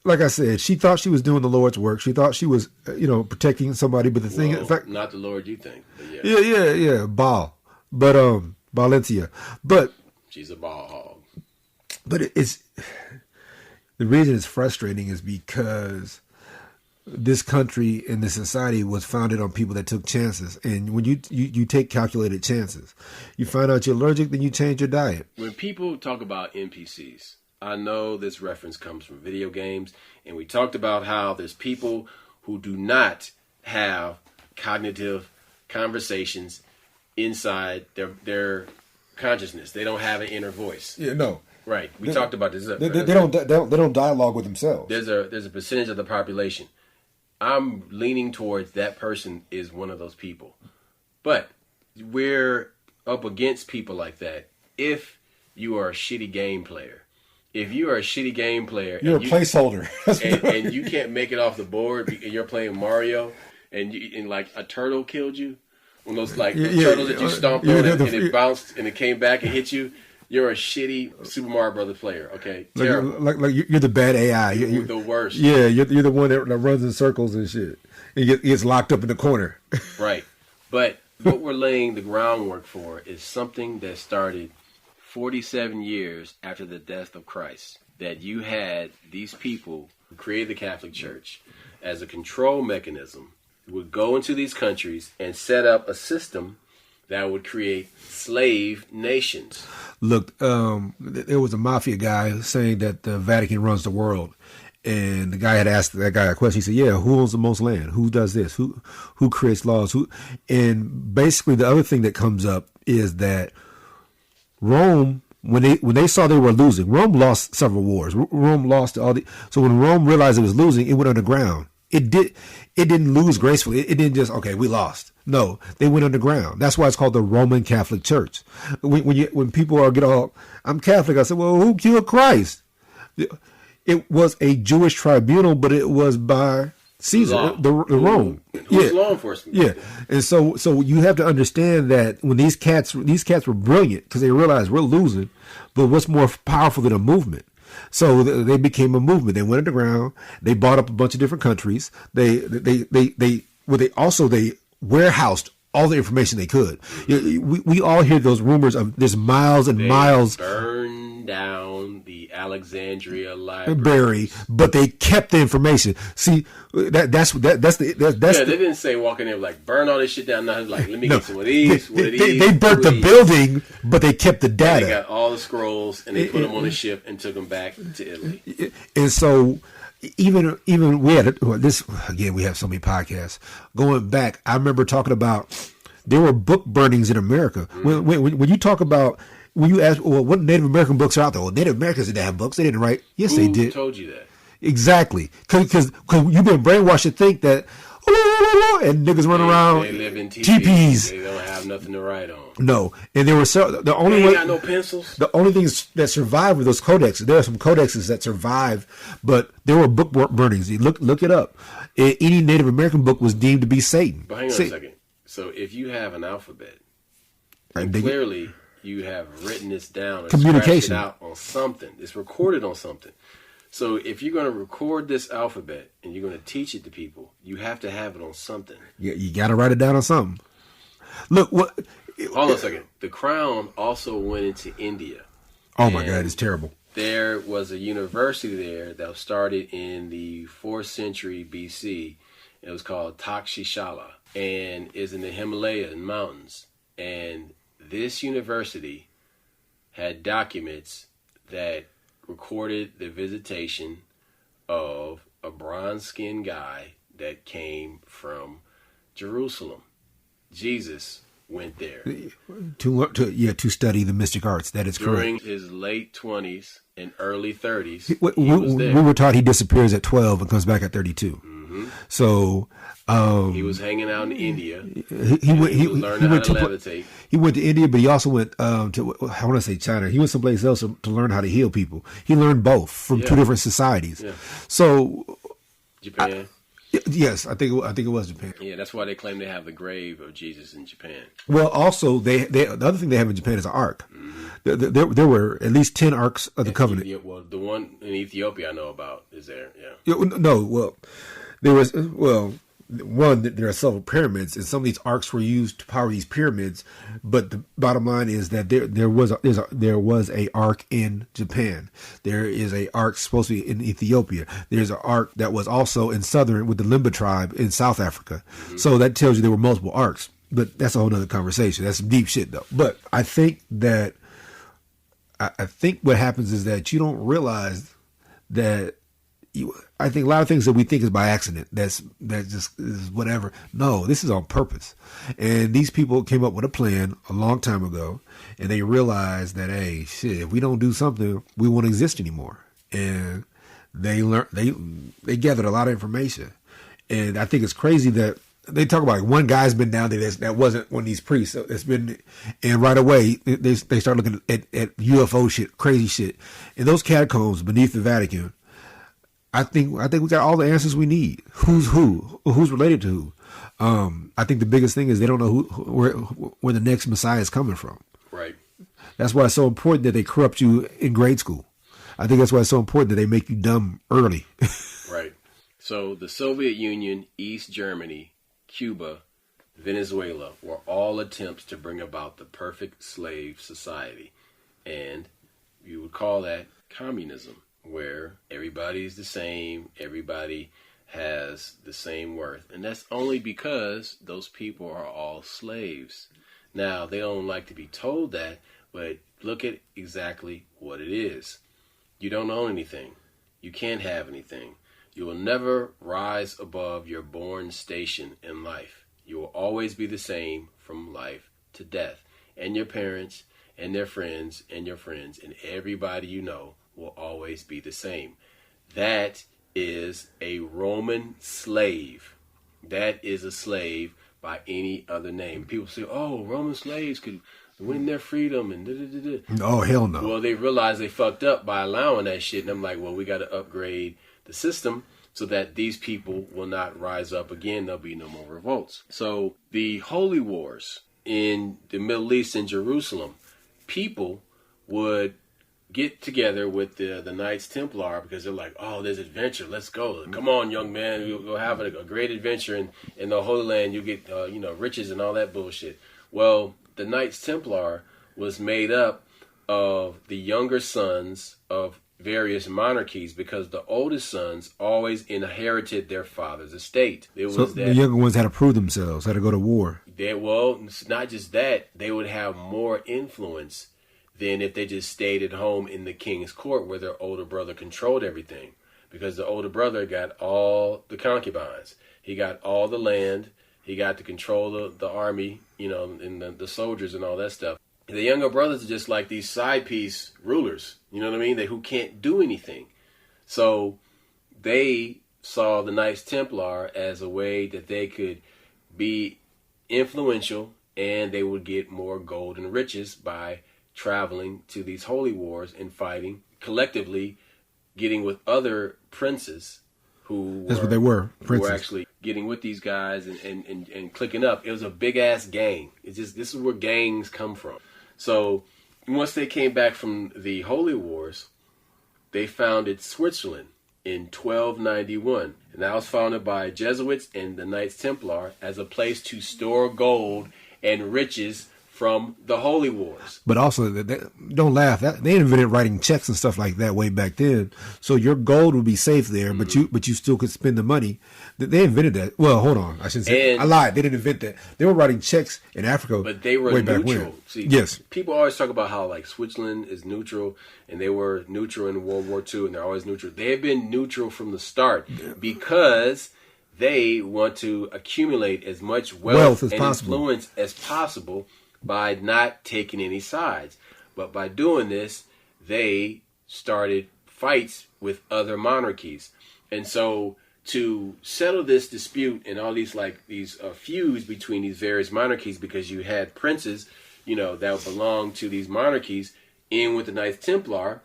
[SPEAKER 2] like I said, she thought she was doing the Lord's work. She thought she was, protecting somebody. But the thing, in fact,
[SPEAKER 1] not the Lord you think. But
[SPEAKER 2] yeah. Baal. But, Valencia. But
[SPEAKER 1] she's a ball hog.
[SPEAKER 2] But it's the reason it's frustrating is because this country and this society was founded on people that took chances. And when you take calculated chances, you find out you're allergic, then you change your diet.
[SPEAKER 1] When people talk about NPCs, I know this reference comes from video games, and we talked about how there's people who do not have cognitive conversations inside their consciousness. They don't have an inner voice.
[SPEAKER 2] Yeah, no.
[SPEAKER 1] Right. We talked about this.
[SPEAKER 2] They don't dialogue with themselves.
[SPEAKER 1] There's a percentage of the population. I'm leaning towards that person is one of those people. But we're up against people like that if you are a shitty game player. If you are a shitty game player,
[SPEAKER 2] you're a placeholder,
[SPEAKER 1] and you can't make it off the board, and you're playing Mario, and like a turtle killed you. One of those turtles that you stomped on and it bounced and it came back and hit you. You're a shitty Super Mario Brothers player. Okay, terrible.
[SPEAKER 2] Like you're the bad AI.
[SPEAKER 1] You're the worst.
[SPEAKER 2] Yeah, you're the one that runs in circles and shit. And gets locked up in the corner.
[SPEAKER 1] Right, but what we're laying the groundwork for is something that started 47 years after the death of Christ. That you had these people who created the Catholic Church as a control mechanism would go into these countries and set up a system that would create slave nations.
[SPEAKER 2] Look, there was a mafia guy saying that the Vatican runs the world. And the guy had asked that guy a question. He said, yeah, who owns the most land? Who does this? Who creates laws? And basically the other thing that comes up is that Rome, when they saw they were losing, Rome lost several wars. Rome lost all the. So when Rome realized it was losing, it went underground. It didn't lose gracefully. It didn't just, okay, we lost. No, they went underground. That's why it's called the Roman Catholic Church. When people get all, I'm Catholic, I said, well, who killed Christ? It was a Jewish tribunal, but it was by Caesar,
[SPEAKER 1] Law.
[SPEAKER 2] the Rome.
[SPEAKER 1] Who's law enforcement?
[SPEAKER 2] Yeah, and so you have to understand that when these cats were brilliant because they realized we're losing, but what's more powerful than a movement? So they became a movement. They went underground. They bought up a bunch of different countries. They warehoused all the information they could. We all hear those rumors of there's miles and miles.
[SPEAKER 1] Burned down the Alexandria library,
[SPEAKER 2] but they kept the information. See, that's
[SPEAKER 1] they didn't say walk in there like burn all this shit down. Now like let me get some of these.
[SPEAKER 2] They burnt the building, but they kept the data.
[SPEAKER 1] They got all the scrolls and they put them on a ship and took them back to Italy.
[SPEAKER 2] And so. Even we had this again. We have so many podcasts going back. I remember talking about there were book burnings in America. Mm-hmm. When you talk about when you ask, well, what Native American books are out there? Well, Native Americans didn't have books. They didn't write. Yes, they did.
[SPEAKER 1] Who told you that?
[SPEAKER 2] Exactly, because you've been brainwashed to think that and niggas run around.
[SPEAKER 1] They live in
[SPEAKER 2] teepees.
[SPEAKER 1] They don't have nothing to write on.
[SPEAKER 2] No, and there were the only
[SPEAKER 1] they ain't got no pencils.
[SPEAKER 2] The only things that survived were those codexes. There are some codexes that survived, but there were book burnings. You look it up. Any Native American book was deemed to be Satan.
[SPEAKER 1] But hang on a second. So if you have an alphabet, and clearly you have written this down and
[SPEAKER 2] communication
[SPEAKER 1] it out on something. It's recorded on something. So if you're going to record this alphabet and you're going to teach it to people, you have to have it on something.
[SPEAKER 2] Yeah, you got to write it down on something. Look, what?
[SPEAKER 1] Hold on a second. The crown also went into India.
[SPEAKER 2] Oh my God, it's terrible.
[SPEAKER 1] There was a university there that started in the 4th century BC. It was called Takshishala and is in the Himalayan mountains. And this university had documents that recorded the visitation of a bronze-skinned guy that came from Jerusalem. Jesus went there
[SPEAKER 2] to study the mystic arts. That is correct.
[SPEAKER 1] During his late 20s and early 30s,
[SPEAKER 2] we were taught he disappears at 12 and comes back at 32.
[SPEAKER 1] Mm-hmm.
[SPEAKER 2] So
[SPEAKER 1] he was hanging out in India.
[SPEAKER 2] He went to
[SPEAKER 1] levitate.
[SPEAKER 2] He went to India, but he also went to I want to say China. He went someplace else to learn how to heal people. He learned both from two different societies. Yeah. So
[SPEAKER 1] Japan.
[SPEAKER 2] Yes, I think it was Japan.
[SPEAKER 1] Yeah, that's why they claim they have the grave of Jesus in Japan.
[SPEAKER 2] Well, also the other thing they have in Japan is an ark. Mm-hmm. There were at least 10 arks of the covenant.
[SPEAKER 1] Well, the one in Ethiopia I know about is there. Yeah.
[SPEAKER 2] No, well, there are several pyramids, and some of these arcs were used to power these pyramids. But the bottom line is that there was a ark in Japan. There is a ark supposed to be in Ethiopia. There's an ark that was also in southern with the Limba tribe in South Africa. Mm-hmm. So that tells you there were multiple arks. But that's a whole nother conversation. That's some deep shit though. But I think what happens is that you don't realize that. I think a lot of things that we think is by accident. That just is whatever. No, this is on purpose. And these people came up with a plan a long time ago, and they realized that, hey, shit, if we don't do something, we won't exist anymore. And they gathered a lot of information. And I think it's crazy that they talk about one guy's been down there that wasn't one of these priests. So it's been, and right away they start looking at UFO shit, crazy shit, in those catacombs beneath the Vatican. I think we got all the answers we need. Who's related to who. I think the biggest thing is they don't know where the next Messiah is coming from.
[SPEAKER 1] Right.
[SPEAKER 2] That's why it's so important that they corrupt you in grade school. I think that's why it's so important that they make you dumb early.
[SPEAKER 1] Right. So the Soviet Union, East Germany, Cuba, Venezuela were all attempts to bring about the perfect slave society. And you would call that communism, where everybody's the same, everybody has the same worth. And that's only because those people are all slaves. Now, they don't like to be told that, but look at exactly what it is. You don't own anything. You can't have anything. You will never rise above your born station in life. You will always be the same from life to death. And your parents and their friends and your friends and everybody you know will always be the same. That is a Roman slave. That is a slave by any other name. People say, oh, Roman slaves could win their freedom and da-da-da-da.
[SPEAKER 2] Oh, hell no.
[SPEAKER 1] Well, they realized they fucked up by allowing that shit. And I'm like, well, we got to upgrade the system so that these people will not rise up again. There'll be no more revolts. So the holy wars in the Middle East and Jerusalem, people would get together with the Knights Templar because they're like, oh, there's adventure. Let's go. Come on, young man. We'll have a great adventure in the Holy Land. You get, riches and all that bullshit. Well, the Knights Templar was made up of the younger sons of various monarchies because the oldest sons always inherited their father's estate.
[SPEAKER 2] The younger ones had to prove themselves, had to go to war.
[SPEAKER 1] It's not just that. They would have more influence than if they just stayed at home in the king's court where their older brother controlled everything. Because the older brother got all the concubines. He got all the land. He got to control the army, and the soldiers and all that stuff. The younger brothers are just like these side piece rulers, you know what I mean? Who can't do anything. So they saw the Knights Templar as a way that they could be influential and they would get more gold and riches by traveling to these holy wars and fighting collectively, getting with other princes
[SPEAKER 2] that's what they were,
[SPEAKER 1] princes. Who were actually getting with these guys and clicking up. It was a big ass gang. This is where gangs come from. So once they came back from the holy wars, they founded Switzerland in 1291. And that was founded by Jesuits and the Knights Templar as a place to store gold and riches from the holy wars.
[SPEAKER 2] But also, don't laugh. They invented writing checks and stuff like that way back then. So your gold would be safe there, but you still could spend the money. They invented that. Well, hold on. I shouldn't say. I lied. They didn't invent that. They were writing checks in Africa.
[SPEAKER 1] But they were
[SPEAKER 2] way
[SPEAKER 1] neutral.
[SPEAKER 2] Back when.
[SPEAKER 1] See,
[SPEAKER 2] yes.
[SPEAKER 1] People always talk about how Switzerland is neutral, and they were neutral in World War II, and they're always neutral. They have been neutral from the start because they want to accumulate as much wealth and influence as possible by not taking any sides. But by doing this, they started fights with other monarchies. And so to settle this dispute and all these feuds between these various monarchies, because you had princes, that belonged to these monarchies in with the Knights Templar,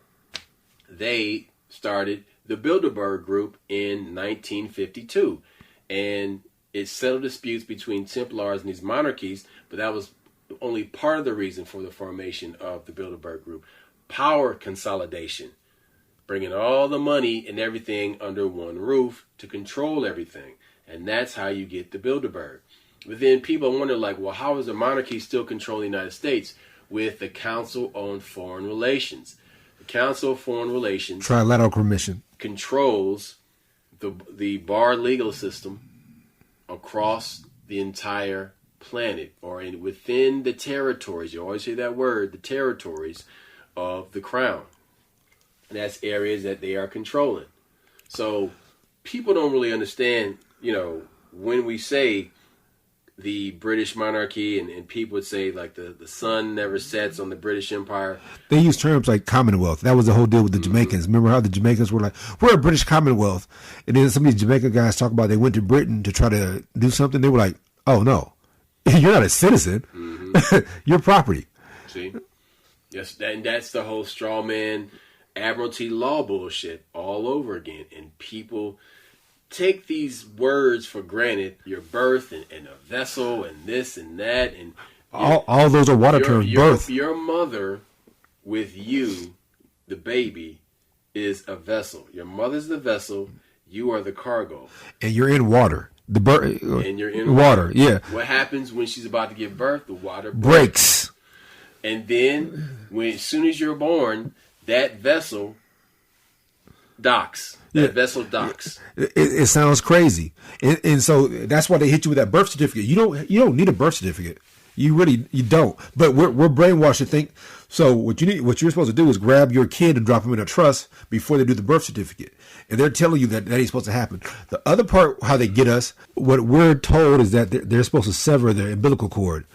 [SPEAKER 1] they started the Bilderberg Group in 1952. And it settled disputes between Templars and these monarchies, but that was only part of the reason for the formation of the Bilderberg Group. Power consolidation, bringing all the money and everything under one roof to control everything. And that's how you get the Bilderberg. But then people wonder, how is the monarchy still controlling the United States? With the Council on Foreign Relations. The Council of Foreign Relations
[SPEAKER 2] Trilateral Commission
[SPEAKER 1] controls the bar legal system across the entire planet, or within the territories. You always hear that word, the territories of the crown. And that's areas that they are controlling. So people don't really understand, when we say the British monarchy, and people would say the sun never sets on the British Empire.
[SPEAKER 2] They use terms like Commonwealth. That was the whole deal with the Jamaicans. Remember how the Jamaicans were like, we're a British Commonwealth. And then some of these Jamaican guys talk about they went to Britain to try to do something. They were like, oh no, you're not a citizen. You're property.
[SPEAKER 1] See? Yes, and that's the whole straw man admiralty law bullshit all over again. And people take these words for granted. Your birth and a vessel and this and that. And
[SPEAKER 2] all those are water terms. Birth.
[SPEAKER 1] Your mother with you, the baby, is a vessel. Your mother's the vessel. You are the cargo. And
[SPEAKER 2] you're in water.
[SPEAKER 1] And you're in
[SPEAKER 2] water. Yeah.
[SPEAKER 1] What happens when she's about to give birth? The water
[SPEAKER 2] breaks.
[SPEAKER 1] And then, as soon as you're born, that vessel docks. That vessel docks.
[SPEAKER 2] It sounds crazy, and so that's why they hit you with that birth certificate. You don't need a birth certificate. You don't. But we're brainwashed to think. So what you're supposed to do is grab your kid and drop him in a trust before they do the birth certificate, and they're telling you that ain't supposed to happen. The other part, how they get us, what we're told is that they're supposed to sever their umbilical cord.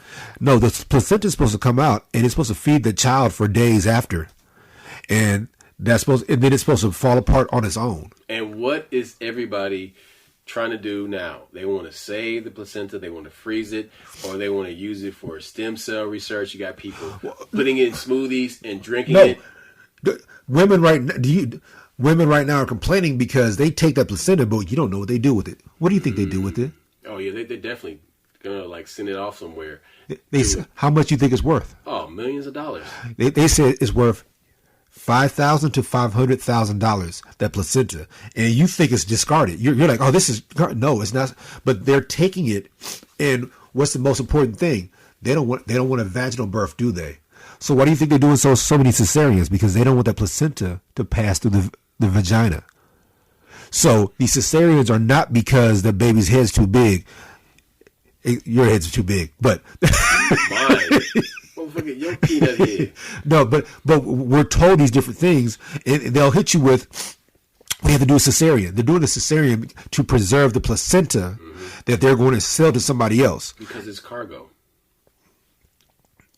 [SPEAKER 2] No, the placenta is supposed to come out, and it's supposed to feed the child for days after, and then it's supposed to fall apart on its own.
[SPEAKER 1] And what is everybody trying to do now? They want to save the placenta, they want to freeze it, or they want to use it for stem cell research. You got people putting it in smoothies and drinking it.
[SPEAKER 2] Women right now, women right now are complaining because they take that placenta, but you don't know what they do with it. What do you think they do with it?
[SPEAKER 1] Oh yeah, they definitely gonna like send it off somewhere.
[SPEAKER 2] How much you think it's worth?
[SPEAKER 1] Oh, millions of dollars.
[SPEAKER 2] They said it's worth $5,000 to $500,000, that placenta, and you think it's discarded. You're like, oh, this is no, it's not. But they're taking it, and what's the most important thing? They don't want a vaginal birth, do they? So why do you think they're doing so many cesareans? Because they don't want that placenta to pass through the vagina. So these cesareans are not because the baby's head's too big. Your head's too big, but
[SPEAKER 1] mine. Motherfucker, your peanut head.
[SPEAKER 2] No, but we're told these different things, and they'll hit you with, we have to do a cesarean. They're doing a cesarean to preserve the placenta that they're going to sell to somebody else.
[SPEAKER 1] Because it's cargo.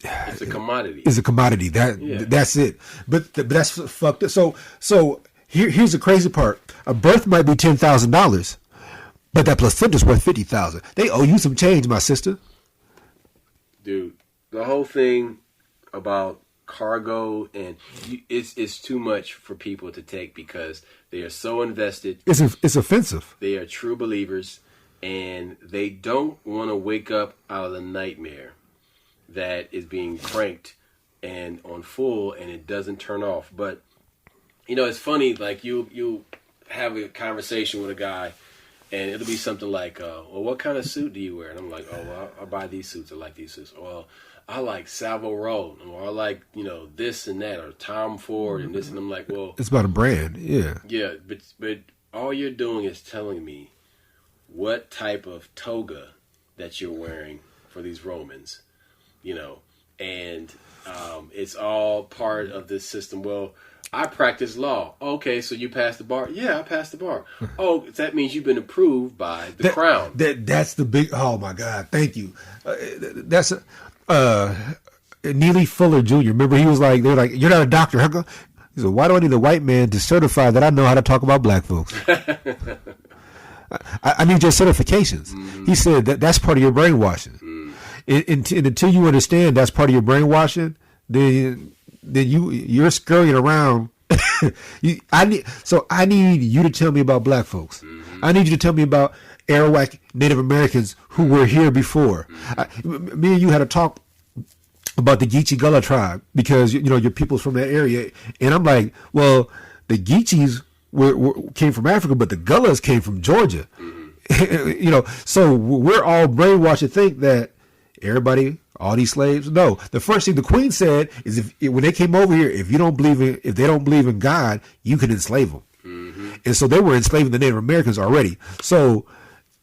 [SPEAKER 1] It's a commodity.
[SPEAKER 2] It's a commodity. That's it. But that's fucked up. So here's the crazy part. A birth might be $10,000, but that placenta's worth $50,000. They owe you some change, my sister.
[SPEAKER 1] Dude, the whole thing about cargo and it's too much for people to take because they are so invested.
[SPEAKER 2] It's offensive.
[SPEAKER 1] They are true believers, and they don't want to wake up out of the nightmare that is being cranked and on full, and it doesn't turn off. But it's funny. Like you have a conversation with a guy, and it'll be something like, "Well, what kind of suit do you wear?" And I'm like, "Oh, well, I buy these suits. I like these suits." Well, I like Savile Row, or I like this and that, or Tom Ford and this, and I'm like, well,
[SPEAKER 2] it's about a brand, yeah.
[SPEAKER 1] Yeah, but all you're doing is telling me what type of toga that you're wearing for these Romans, and it's all part of this system. Well, I practice law. Okay, so you passed the bar? Yeah, I passed the bar. Oh, that means you've been approved by the Crown.
[SPEAKER 2] That's the big. Oh my God, thank you. That's. Neely Fuller Jr. Remember, he was like, they're like, you're not a doctor. How come? He said, why do I need a white man to certify that I know how to talk about black folks? I need your certifications. Mm-hmm. He said that's part of your brainwashing. Mm-hmm. And until you understand that's part of your brainwashing, then you're scurrying around. I need you to tell me about black folks. Mm-hmm. I need you to tell me about Arawak Native Americans who were here before. Me and you had a talk about the Geechee Gullah tribe because your people's from that area, and I'm like, well, the Geechees came from Africa, but the Gullahs came from Georgia. So we're all brainwashed to think that everybody, all these slaves. No, the first thing the Queen said is when they came over here, if they don't believe in God, you can enslave them. Mm-hmm. And so they were enslaving the Native Americans already. So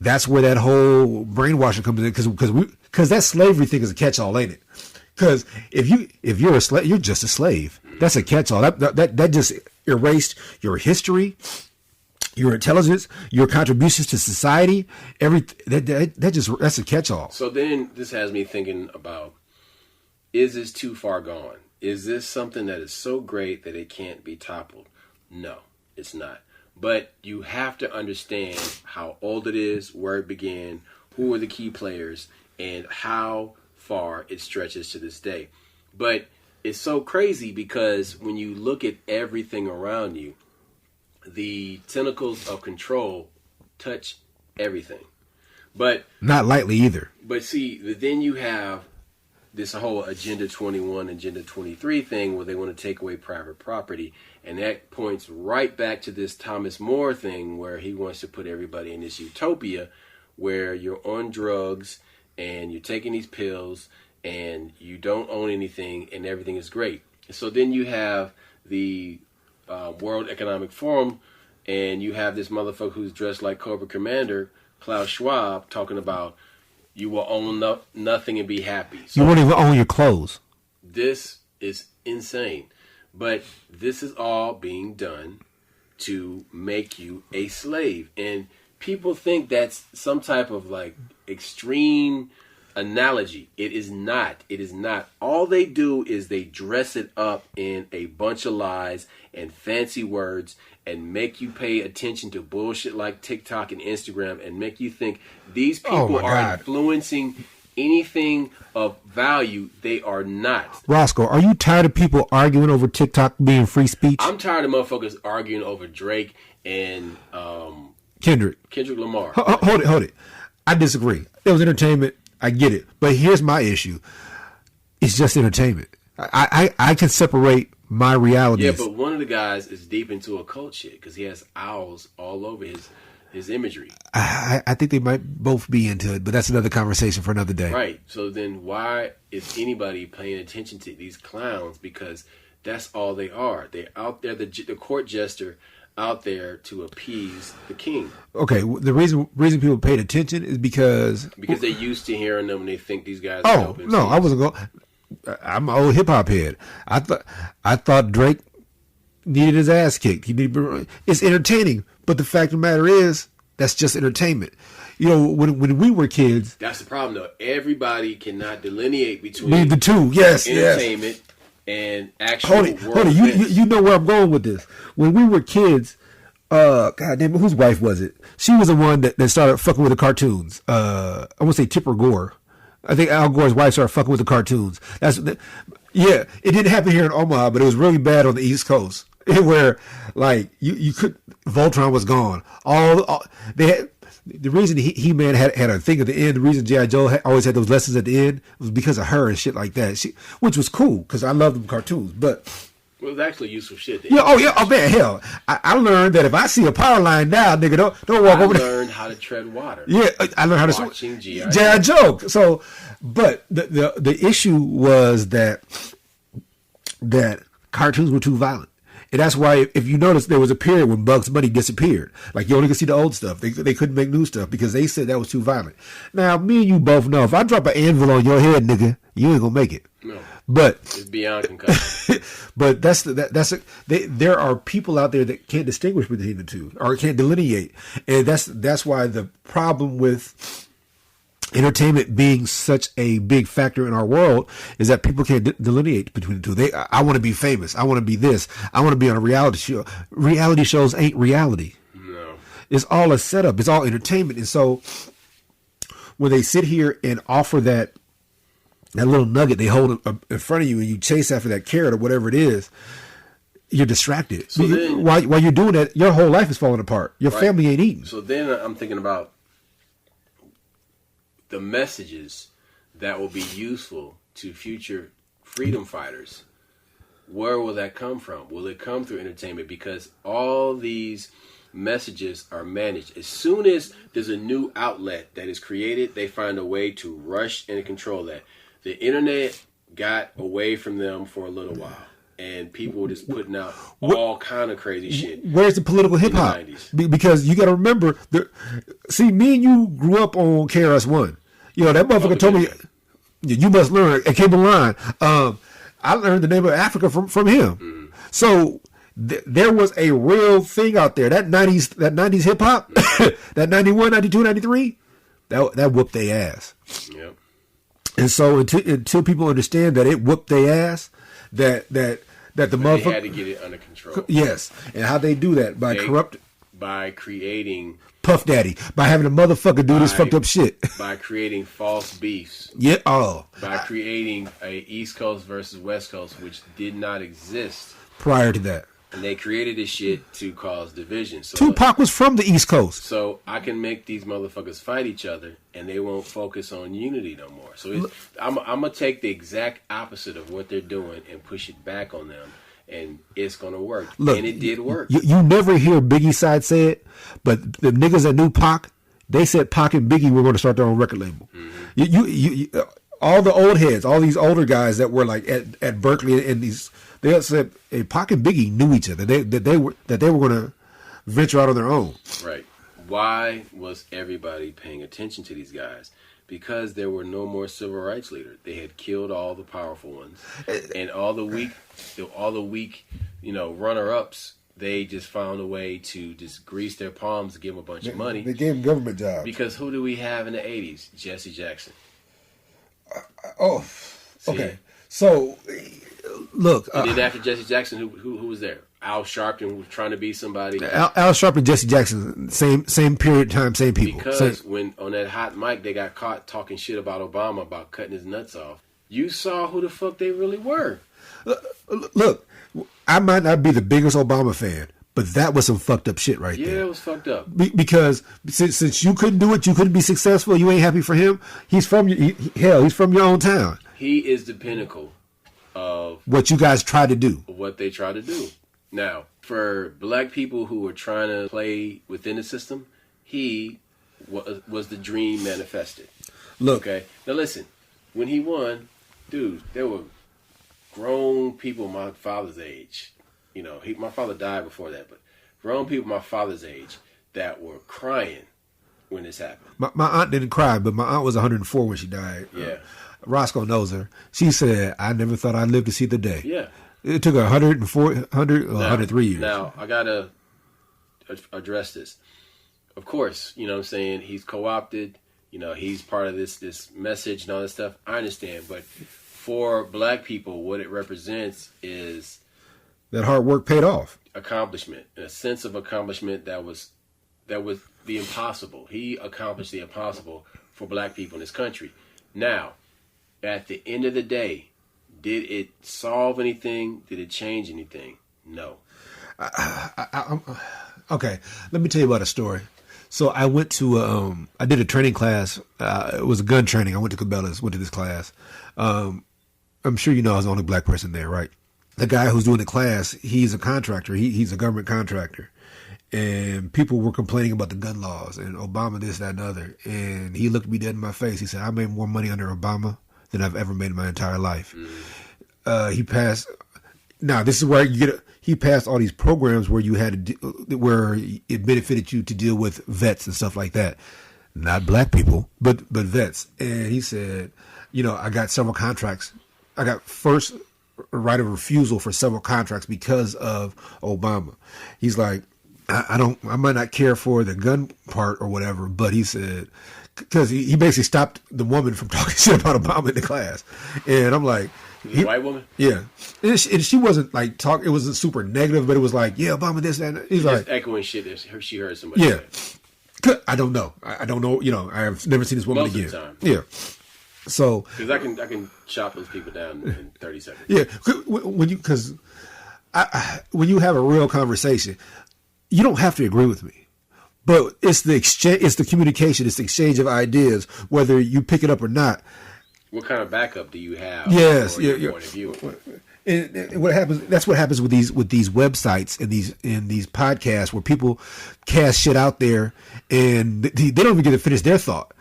[SPEAKER 2] that's where that whole brainwashing comes in, because that slavery thing is a catch-all, ain't it? Because if you're a slave, you're just a slave. That's a catch-all. That just erased your history, your intelligence, your contributions to society. That's a catch-all.
[SPEAKER 1] So then this has me thinking about: is this too far gone? Is this something that is so great that it can't be toppled? No, it's not. But you have to understand how old it is, where it began, who are the key players, and how far it stretches to this day. But it's so crazy because when you look at everything around you, the tentacles of control touch everything. But
[SPEAKER 2] not lightly either.
[SPEAKER 1] But see, then you have this whole Agenda 21, Agenda 23 thing where they want to take away private property. And that points right back to this Thomas More thing where he wants to put everybody in this utopia where you're on drugs and you're taking these pills and you don't own anything and everything is great. So then you have the World Economic Forum and you have this motherfucker who's dressed like Cobra Commander, Klaus Schwab, talking about you will own nothing and be happy. So
[SPEAKER 2] you won't even own your clothes.
[SPEAKER 1] This is insane. But this is all being done to make you a slave. And people think that's some type of like extreme analogy. It is not. It is not. All they do is they dress it up in a bunch of lies and fancy words and make you pay attention to bullshit like TikTok and Instagram and make you think these people are influencing anything of value, they are not.
[SPEAKER 2] Roscoe, are you tired of people arguing over TikTok being free speech?
[SPEAKER 1] I'm tired of motherfuckers arguing over Drake and
[SPEAKER 2] Kendrick
[SPEAKER 1] Lamar.
[SPEAKER 2] Hold it. I disagree. It was entertainment. I get it. But here's my issue. It's just entertainment. I can separate my realities.
[SPEAKER 1] Yeah, but one of the guys is deep into occult shit because he has owls all over his imagery.
[SPEAKER 2] I think they might both be into it, but that's another conversation for another day.
[SPEAKER 1] Right. So then why is anybody paying attention to these clowns? Because that's all they are. They're out there, the court jester out there to appease the king.
[SPEAKER 2] Okay, the reason people paid attention is because
[SPEAKER 1] they're used to hearing them and they think these guys are dope.
[SPEAKER 2] No, I wasn't going. I'm an old hip hop head. I thought Drake needed his ass kicked. It's entertaining, but the fact of the matter is that's just entertainment. You know, when we were kids,
[SPEAKER 1] that's the problem though. Everybody cannot delineate between
[SPEAKER 2] the two. Yes,
[SPEAKER 1] entertainment and actual.
[SPEAKER 2] Hold it. You know where I'm going with this. When we were kids, God damn it, whose wife was it? She was the one that started fucking with the cartoons. I want to say Tipper Gore. I think Al Gore's wife started fucking with the cartoons. It didn't happen here in Omaha, but it was really bad on the East Coast, where like you could Voltron was gone. They had the reason He-Man had a thing at the end. The reason G.I. Joe always had those lessons at the end was because of her and shit like that. Which was cool because I loved them cartoons, but.
[SPEAKER 1] Well, it's actually useful shit.
[SPEAKER 2] Oh man, hell! I learned that if I see a power line now, nigga, don't walk over there.
[SPEAKER 1] I learned how to tread water.
[SPEAKER 2] Yeah, I learned how to
[SPEAKER 1] watching G.I.
[SPEAKER 2] Joe. So, but the issue was that cartoons were too violent, and that's why if you notice there was a period when Bugs Bunny disappeared. Like you only could see the old stuff. They couldn't make new stuff because they said that was too violent. Now, me and you both know if I drop an anvil on your head, nigga, you ain't gonna make it.
[SPEAKER 1] No.
[SPEAKER 2] But
[SPEAKER 1] it's beyond concussion.
[SPEAKER 2] But there are people out there that can't distinguish between the two or can't delineate, and that's why the problem with entertainment being such a big factor in our world is that people can't delineate between the two. I want to be famous. I want to be this. I want to be on a reality show. Reality shows ain't reality.
[SPEAKER 1] No,
[SPEAKER 2] it's all a setup. It's all entertainment, and so when they sit here and offer that little nugget they hold in front of you and you chase after that carrot or whatever it is, you're distracted. So then, while you're doing that, your whole life is falling apart. Your family ain't eating.
[SPEAKER 1] So then I'm thinking about the messages that will be useful to future freedom fighters. Where will that come from? Will it come through entertainment? Because all these messages are managed. As soon as there's a new outlet that is created, they find a way to rush and control that. The internet got away from them for a little while, and people were just putting out all kind of crazy shit.
[SPEAKER 2] Where's the political hip hop? Because you got to remember, see, me and you grew up on KRS-One. You know that motherfucker told me you must learn at Cable Line. I learned the name of Africa from him. Mm-hmm. So there was a real thing out there. That 90s hip hop, that 91, 92, 93, that whooped their ass.
[SPEAKER 1] Yep.
[SPEAKER 2] And so until people understand that it whooped their ass, that the motherfucker,
[SPEAKER 1] they had to get it under control.
[SPEAKER 2] Yes, and how they do that
[SPEAKER 1] by creating
[SPEAKER 2] Puff Daddy, by having a motherfucker do this fucked up shit,
[SPEAKER 1] by creating false beefs.
[SPEAKER 2] Yeah.
[SPEAKER 1] By creating a East Coast versus West Coast, which did not exist
[SPEAKER 2] prior to that.
[SPEAKER 1] And they created this shit to cause division. So
[SPEAKER 2] Tupac was from the East Coast.
[SPEAKER 1] So I can make these motherfuckers fight each other, and they won't focus on unity no more. So I'm going to take the exact opposite of what they're doing and push it back on them, and it's going to work.
[SPEAKER 2] Look,
[SPEAKER 1] and it did work.
[SPEAKER 2] You never hear Biggie's side say it, but the niggas that knew Pac, they said Pac and Biggie were going to start their own record label. Mm-hmm. You all the old heads, all these older guys that were like at Berkeley and these... They said Pac and Biggie knew each other. That they were going to venture out on their own.
[SPEAKER 1] Right. Why was everybody paying attention to these guys? Because there were no more civil rights leaders. They had killed all the powerful ones, and all the weak, runner-ups. They just found a way to just grease their palms, and give them a bunch of money.
[SPEAKER 2] They gave them government jobs.
[SPEAKER 1] Because who do we have in the 80s? Jesse Jackson.
[SPEAKER 2] Okay. So. Look,
[SPEAKER 1] and then after Jesse Jackson, who was there? Al Sharpton was trying to be somebody.
[SPEAKER 2] Al Sharpton, Jesse Jackson, same period of time, same people.
[SPEAKER 1] Because when on that hot mic they got caught talking shit about Obama about cutting his nuts off, you saw who the fuck they really were.
[SPEAKER 2] Look, I might not be the biggest Obama fan, but that was some fucked up shit right there.
[SPEAKER 1] Yeah, it was fucked up.
[SPEAKER 2] Because since you couldn't do it, you couldn't be successful, you ain't happy for him. He's from he's from your own town.
[SPEAKER 1] He is the pinnacle of
[SPEAKER 2] what you guys try to do.
[SPEAKER 1] What they try to do. Now, for black people who were trying to play within the system, he was the dream manifested.
[SPEAKER 2] Look.
[SPEAKER 1] Okay. Now listen, when he won, dude, there were grown people my father's age. You know, my father died before that, but grown people my father's age that were crying when this happened.
[SPEAKER 2] My aunt didn't cry, but my aunt was 104 when she died.
[SPEAKER 1] Yeah.
[SPEAKER 2] Roscoe knows her. She said, I never thought I'd live to see the day.
[SPEAKER 1] Yeah.
[SPEAKER 2] It took 103 years.
[SPEAKER 1] Now, I got to address this. Of course, you know what I'm saying, he's co-opted. You know, he's part of this message and all this stuff. I understand, but for black people, what it represents is
[SPEAKER 2] that hard work paid off.
[SPEAKER 1] Accomplishment, a sense of accomplishment that was the impossible. He accomplished the impossible for black people in this country. Now, at the end of the day, did it solve anything? Did it change anything? No.
[SPEAKER 2] Okay, let me tell you about a story. So I went to I did a training class. It was a gun training. I went to Cabela's, went to this class. I'm sure you know I was the only black person there, right? The guy who's doing the class, he's a contractor. He's a government contractor. And people were complaining about the gun laws and Obama, this, that, and the other. And he looked me dead in my face. He said, I made more money under Obama than I've ever made in my entire life. He passed. Now, this is where you get he passed all these programs where you had to where it benefited you to deal with vets and stuff like that. Not black people, but vets. And he said, you know, I got several contracts. I got first right of refusal for several contracts because of Obama. He's like, I might not care for the gun part or whatever, but he said, because he basically stopped the woman from talking shit about Obama in the class. And I'm like,
[SPEAKER 1] white woman?
[SPEAKER 2] Yeah. And she wasn't like it wasn't super negative, but it was like, yeah, Obama this, that. And he's like
[SPEAKER 1] just echoing shit that she heard somebody
[SPEAKER 2] say. I don't know. I don't know. You know, I've never seen this woman again.
[SPEAKER 1] Most of the time.
[SPEAKER 2] Yeah. So
[SPEAKER 1] because I can chop those people down in 30 seconds.
[SPEAKER 2] Yeah, when you have a real conversation, you don't have to agree with me, but it's the exchange, it's the communication, it's the exchange of ideas, whether you pick it up or not.
[SPEAKER 1] What kind of backup do you have?
[SPEAKER 2] Yes,
[SPEAKER 1] yeah. Point of view?
[SPEAKER 2] And what happens? That's what happens with these websites and these podcasts where people cast shit out there and they don't even get to finish their thought.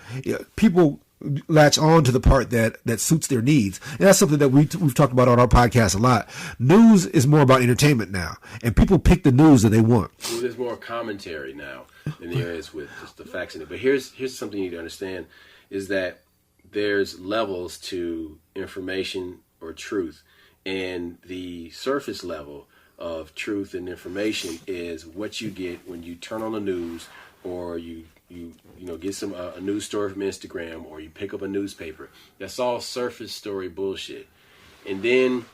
[SPEAKER 2] People latch on to the part that suits their needs. And that's something that we've talked about on our podcast a lot. News is more about entertainment now, and people pick the news that they want.
[SPEAKER 1] Well, there's more commentary now than there is with just the facts in it. But here's something you need to understand is that there's levels to information or truth, and the surface level of truth and information is what you get when you turn on the news or you get some a news story from Instagram or you pick up a newspaper. That's all surface story bullshit. And then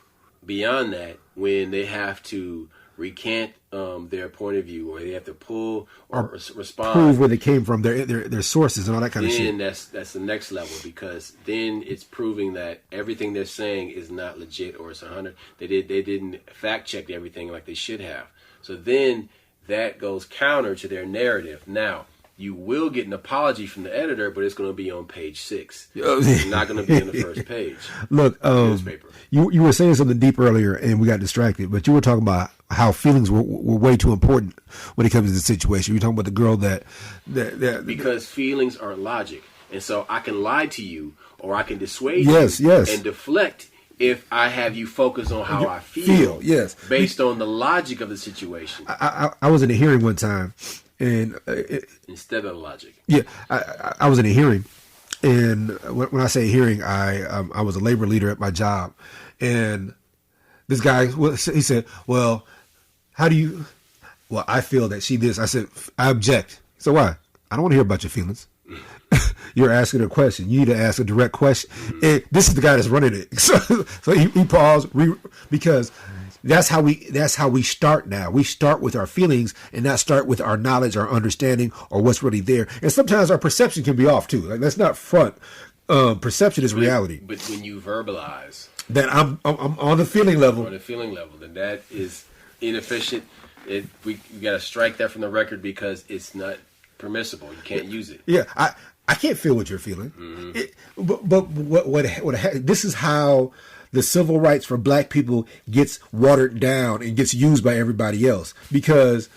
[SPEAKER 1] beyond that, when they have to recant their point of view or they have to pull or respond,
[SPEAKER 2] prove where they came from, their sources and all that kind of shit.
[SPEAKER 1] Then that's the next level, because then it's proving that everything they're saying is not legit or it's 100. They didn't fact check everything like they should have. So then that goes counter to their narrative. Now, you will get an apology from the editor, but it's going to be on page 6. It's not going to be on the first page.
[SPEAKER 2] Look,
[SPEAKER 1] newspaper.
[SPEAKER 2] You were saying something deep earlier, and we got distracted. But you were talking about how feelings were way too important when it comes to the situation. You're talking about the girl that
[SPEAKER 1] because feelings are logic, and so I can lie to you, or I can dissuade
[SPEAKER 2] you,
[SPEAKER 1] and deflect if I have you focus on how I feel,
[SPEAKER 2] yes,
[SPEAKER 1] based on the logic of the situation.
[SPEAKER 2] I was in a hearing one time. And
[SPEAKER 1] instead of logic,
[SPEAKER 2] yeah, I was in a hearing, and when I say hearing, I was a labor leader at my job, and this guy, he said, "Well, how do you?" Well, I feel that she this. I said, I object. So why? I don't want to hear about your feelings. You're asking a question. You need to ask a direct question. And this is the guy that's running it. So he paused because That's how we start now. We start with our feelings and not start with our knowledge, our understanding, or what's really there. And sometimes our perception can be off too. Like, let's not front. Perception is reality.
[SPEAKER 1] But when you verbalize
[SPEAKER 2] that I'm on the feeling level.
[SPEAKER 1] Then that is inefficient. We got to strike that from the record because it's not permissible. You can't use it.
[SPEAKER 2] Yeah, I can't feel what you're feeling.
[SPEAKER 1] Mm-hmm.
[SPEAKER 2] But this is how the civil rights for black people gets watered down and gets used by everybody else. Because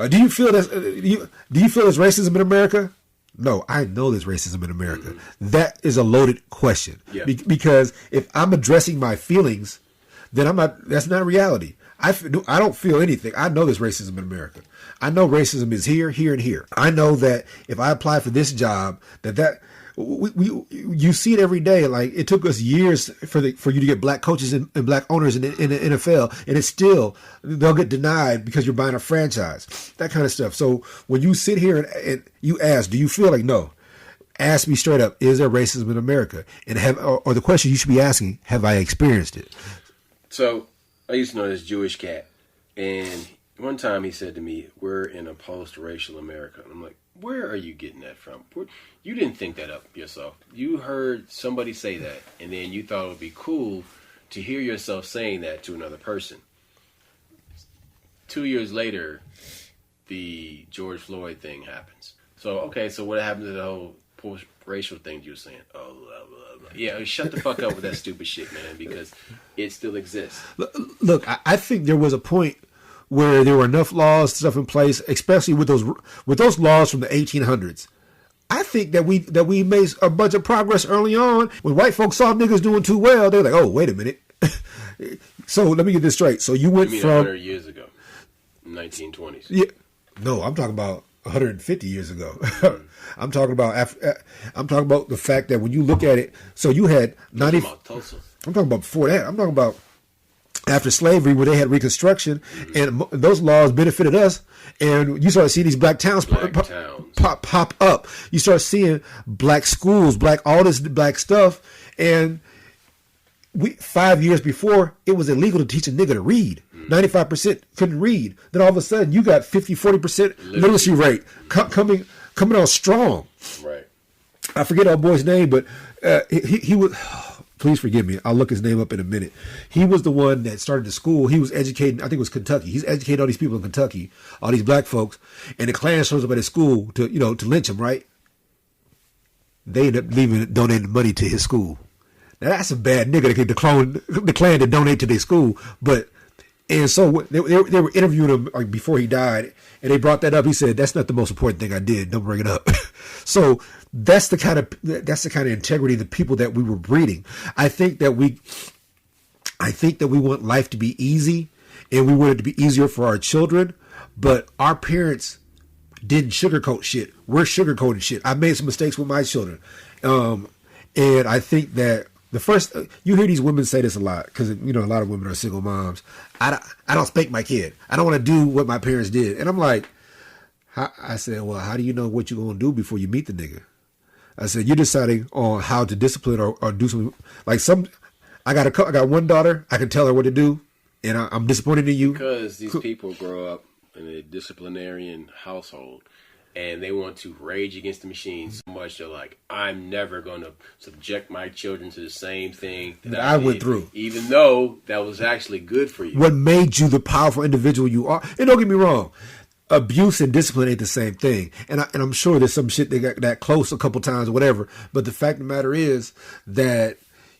[SPEAKER 2] do you feel there's racism in America? No, I know there's racism in America. Mm-hmm. That is a loaded question. Yeah. Because if I'm addressing my feelings, then that's not reality. I don't feel anything. I know there's racism in America. I know racism is here, here, and here. I know that if I apply for this job, you see it every day. Like, it took us years for you to get black coaches and black owners in the NFL, and it's still, they'll get denied because you're buying a franchise, that kind of stuff. So when you sit here and you ask, do you feel like, no? Ask me straight up, is there racism in America? And or the question you should be asking, have I experienced it?
[SPEAKER 1] So I used to know this Jewish cat, and one time he said to me, we're in a post-racial America. And I'm like, where are you getting that from? You didn't think that up yourself. You heard somebody say that, and then you thought it would be cool to hear yourself saying that to another person. 2 years later, the George Floyd thing happens. So what happened to the whole post-racial thing you were saying? Oh, blah, blah, blah. Yeah, shut the fuck up with that stupid shit, man, because it still exists.
[SPEAKER 2] Look, I think there was a point where there were enough laws, stuff in place, especially with those laws from the 1800s. I think that we made a bunch of progress early on. When white folks saw niggas doing too well, they were like, oh, wait a minute. So let me get this straight. So you went from
[SPEAKER 1] 100 years ago, 1920s.
[SPEAKER 2] Yeah, no, I'm talking about 150 years ago. I'm talking about the fact that when you look at it, so you had 90. I'm talking about before that. I'm talking about after slavery, where they had Reconstruction, and those laws benefited us, and you start seeing these black towns pop up. You start seeing black schools, all this black stuff, and 5 years before, it was illegal to teach a nigga to read. 95% couldn't read. Then all of a sudden, you got 50-40% literacy rate coming on strong.
[SPEAKER 1] Right.
[SPEAKER 2] I forget our boy's name, but he was. Please forgive me. I'll look his name up in a minute. He was the one that started the school. He was educating, I think it was Kentucky. He's educated all these people in Kentucky, all these black folks, and the Klan shows up at his school to lynch him, right? They end up donating money to his school. Now that's a bad nigga to get the Klan to donate to their school. And so they were interviewing him like before he died, and they brought that up. He said, "That's not the most important thing I did. Don't bring it up." So that's the kind of integrity of the people that we were breeding. I think that we want life to be easy, and we want it to be easier for our children. But our parents didn't sugarcoat shit. We're sugarcoating shit. I made some mistakes with my children, and I think that the first you hear these women say this a lot because a lot of women are single moms. I don't spank my kid. I don't want to do what my parents did, and I'm like, I said, well, how do you know what you're gonna do before you meet the nigga? I said, you're deciding on how to discipline or do something. Like I got one daughter. I can tell her what to do, and I'm disappointed in you
[SPEAKER 1] because these people grow up in a disciplinarian household. And they want to rage against the machine so much they're like, I'm never going to subject my children to the same thing that I
[SPEAKER 2] went through.
[SPEAKER 1] Even though that was actually good for you.
[SPEAKER 2] What made you the powerful individual you are? And don't get me wrong, abuse and discipline ain't the same thing. And I'm sure there's some shit that got that close a couple times or whatever. But the fact of the matter is that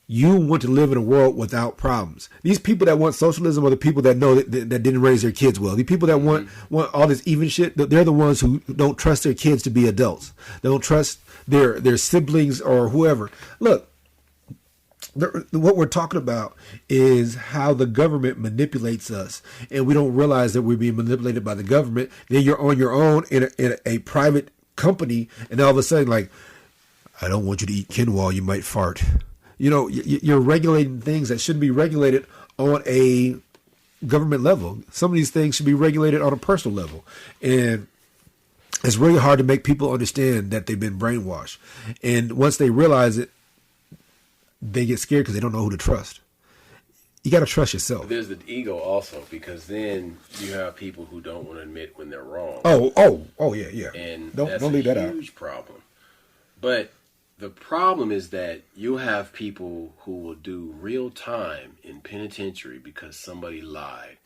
[SPEAKER 2] you want to live in a world without problems. These people that want socialism are the people that know that didn't raise their kids well. The people that want all this even shit, they're the ones who don't trust their kids to be adults. They don't trust their siblings or whoever. Look, what we're talking about is how the government manipulates us, and we don't realize that we're being manipulated by the government. Then you're on your own in a private company, and all of a sudden, like, I don't want you to eat quinoa, you might fart. You're regulating things that shouldn't be regulated on a government level. Some of these things should be regulated on a personal level. And it's really hard to make people understand that they've been brainwashed. And once they realize it, they get scared because they don't know who to trust. you got to trust yourself.
[SPEAKER 1] There's the ego also, because then you have people who don't want to admit when they're wrong.
[SPEAKER 2] Oh, yeah.
[SPEAKER 1] And
[SPEAKER 2] Don't
[SPEAKER 1] that's
[SPEAKER 2] leave that out.
[SPEAKER 1] a huge problem. But the problem is that you have people who will do real time in penitentiary because somebody lied.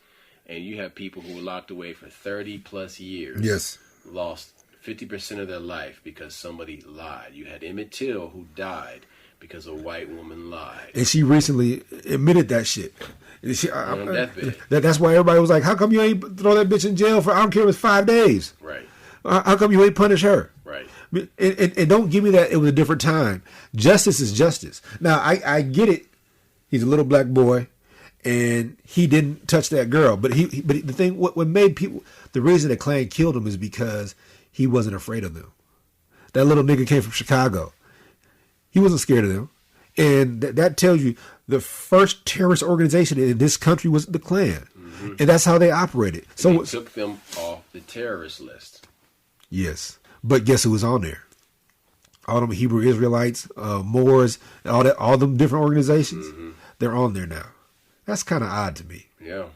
[SPEAKER 1] And you have people who were locked away for 30 plus years.
[SPEAKER 2] Yes.
[SPEAKER 1] Lost 50% of their life because somebody lied. You had Emmett Till who died because a white woman lied.
[SPEAKER 2] And she recently admitted that shit.
[SPEAKER 1] Deathbed.
[SPEAKER 2] That's why everybody was like, how come you ain't throw that bitch in jail for, I don't care if it's 5 days.
[SPEAKER 1] Right.
[SPEAKER 2] How come you ain't punish her?
[SPEAKER 1] Right.
[SPEAKER 2] And don't give me that it was a different time. Justice is justice. Now, I get it. He's a little black boy, and he didn't touch that girl. But but the thing, what made people, the reason that Klan killed him is because he wasn't afraid of them. That little nigga came from Chicago. He wasn't scared of them. And that tells you the first terrorist organization in this country was the Klan. Mm-hmm. And that's how they operated. So
[SPEAKER 1] they took them off the terrorist list.
[SPEAKER 2] Yes. But guess who was on there? All them Hebrew Israelites, Moors, all them different organizations, they're on there now. That's kind of odd to me.
[SPEAKER 1] Yeah.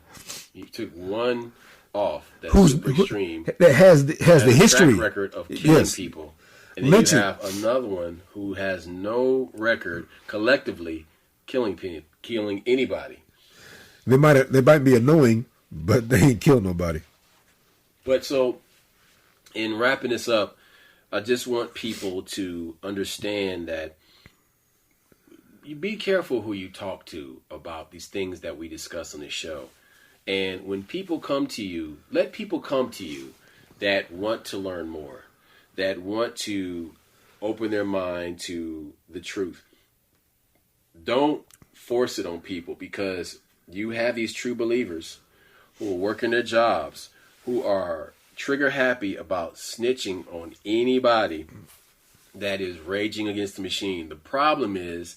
[SPEAKER 1] You took one off that's super extreme.
[SPEAKER 2] That has the history.
[SPEAKER 1] Track record of killing people. And then you have another one who has no record collectively killing anybody.
[SPEAKER 2] They might be annoying, but they ain't killed nobody.
[SPEAKER 1] But so, in wrapping this up, I just want people to understand that you be careful who you talk to about these things that we discuss on this show. And when people come to you, let people come to you that want to learn more, that want to open their mind to the truth. Don't force it on people, because you have these true believers who are working their jobs, who are trigger happy about snitching on anybody that is raging against the machine. The problem is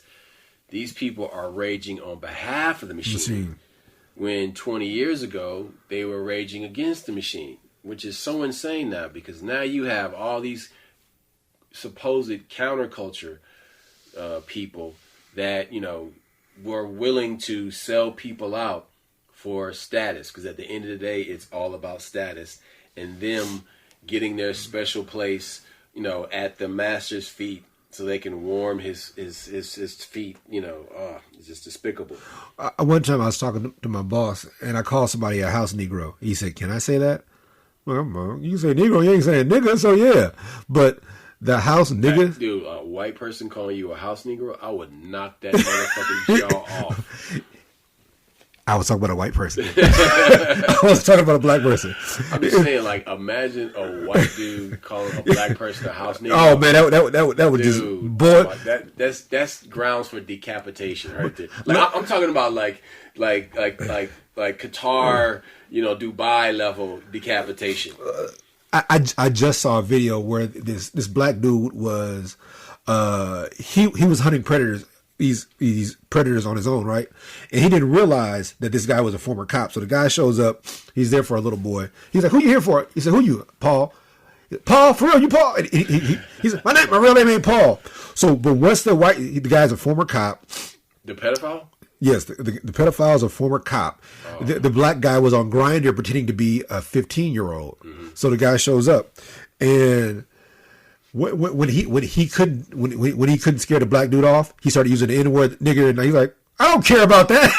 [SPEAKER 1] these people are raging on behalf of the machine. When 20 years ago they were raging against the machine, which is so insane now, because now you have all these supposed counterculture people that, were willing to sell people out for status, because at the end of the day it's all about status and them getting their special place, at the master's feet so they can warm his feet. It's just despicable.
[SPEAKER 2] One time I was talking to my boss, and I called somebody a house Negro. He said, "Can I say that?" Well, you can say Negro, you ain't saying nigga, so yeah. But the house nigga,
[SPEAKER 1] dude, a white person calling you a house Negro, I would knock that motherfucking jaw off.
[SPEAKER 2] I was talking about a white person. I was talking about a black person.
[SPEAKER 1] I'm just saying, like, imagine a white dude calling a black person a house nigga.
[SPEAKER 2] Oh man, that would just boy.
[SPEAKER 1] That's grounds for decapitation right there. Like, I'm talking about like Qatar, Dubai level decapitation.
[SPEAKER 2] I just saw a video where this black dude was he was hunting predators. These predators on his own, right? And he didn't realize that this guy was a former cop. So the guy shows up. He's there for a little boy. He's like, "Who you here for?" He said, "Who you, Paul?" "Paul, for real, you Paul?" And he said, my real name ain't Paul." So, but once the guy's a former cop.
[SPEAKER 1] The pedophile?
[SPEAKER 2] Yes, the pedophile is a former cop. Oh. The black guy was on Grindr pretending to be a 15-year-old. Mm-hmm. So the guy shows up, and when he couldn't scare the black dude off, he started using the N-word, nigger, and he's like, "I don't care about that."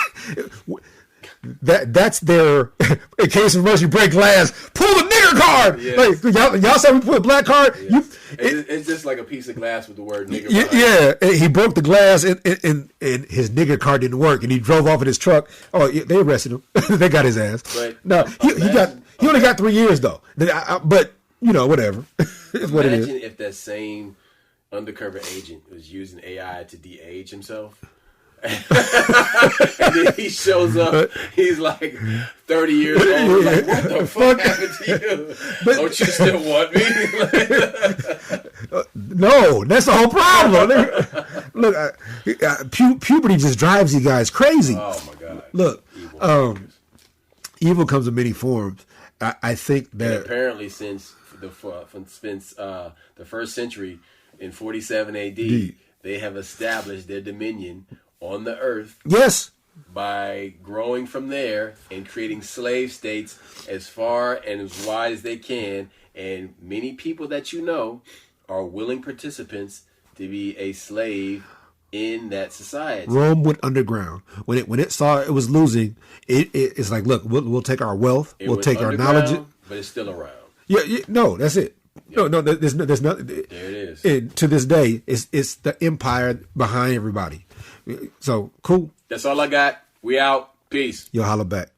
[SPEAKER 2] That's their, in case of emergency, break glass, pull the nigger card. Yes. Like y'all said we pull a black card. Yes.
[SPEAKER 1] It's just like a piece of glass with the word nigger.
[SPEAKER 2] Yeah, he broke the glass and his nigger card didn't work, and he drove off in his truck. Oh, they arrested him. They got his ass. But no, he only got 3 years though. But whatever. It's what it is.
[SPEAKER 1] Imagine if that same undercover agent was using AI to de-age himself. And then he shows up, he's like 30 years old. Like, what the fuck happened to you? Don't you still want me?
[SPEAKER 2] No, that's the whole problem. Look, puberty just drives you guys crazy.
[SPEAKER 1] Oh my God.
[SPEAKER 2] Look, evil comes in many forms. I think that,
[SPEAKER 1] and apparently since the first century in 47 AD, they have established their dominion on the earth.
[SPEAKER 2] Yes.
[SPEAKER 1] by growing from there and creating slave states as far and as wide as they can. And many people that you know are willing participants to be a slave in that society.
[SPEAKER 2] Rome went underground when it saw it was losing. It's like, look, we'll take our wealth, we'll take our knowledge,
[SPEAKER 1] but it's still around.
[SPEAKER 2] Yeah, no, that's it. Yeah. No, there's nothing.
[SPEAKER 1] There it is.
[SPEAKER 2] To this day, it's the empire behind everybody. So cool.
[SPEAKER 1] That's all I got. We out. Peace.
[SPEAKER 2] You'll holler back.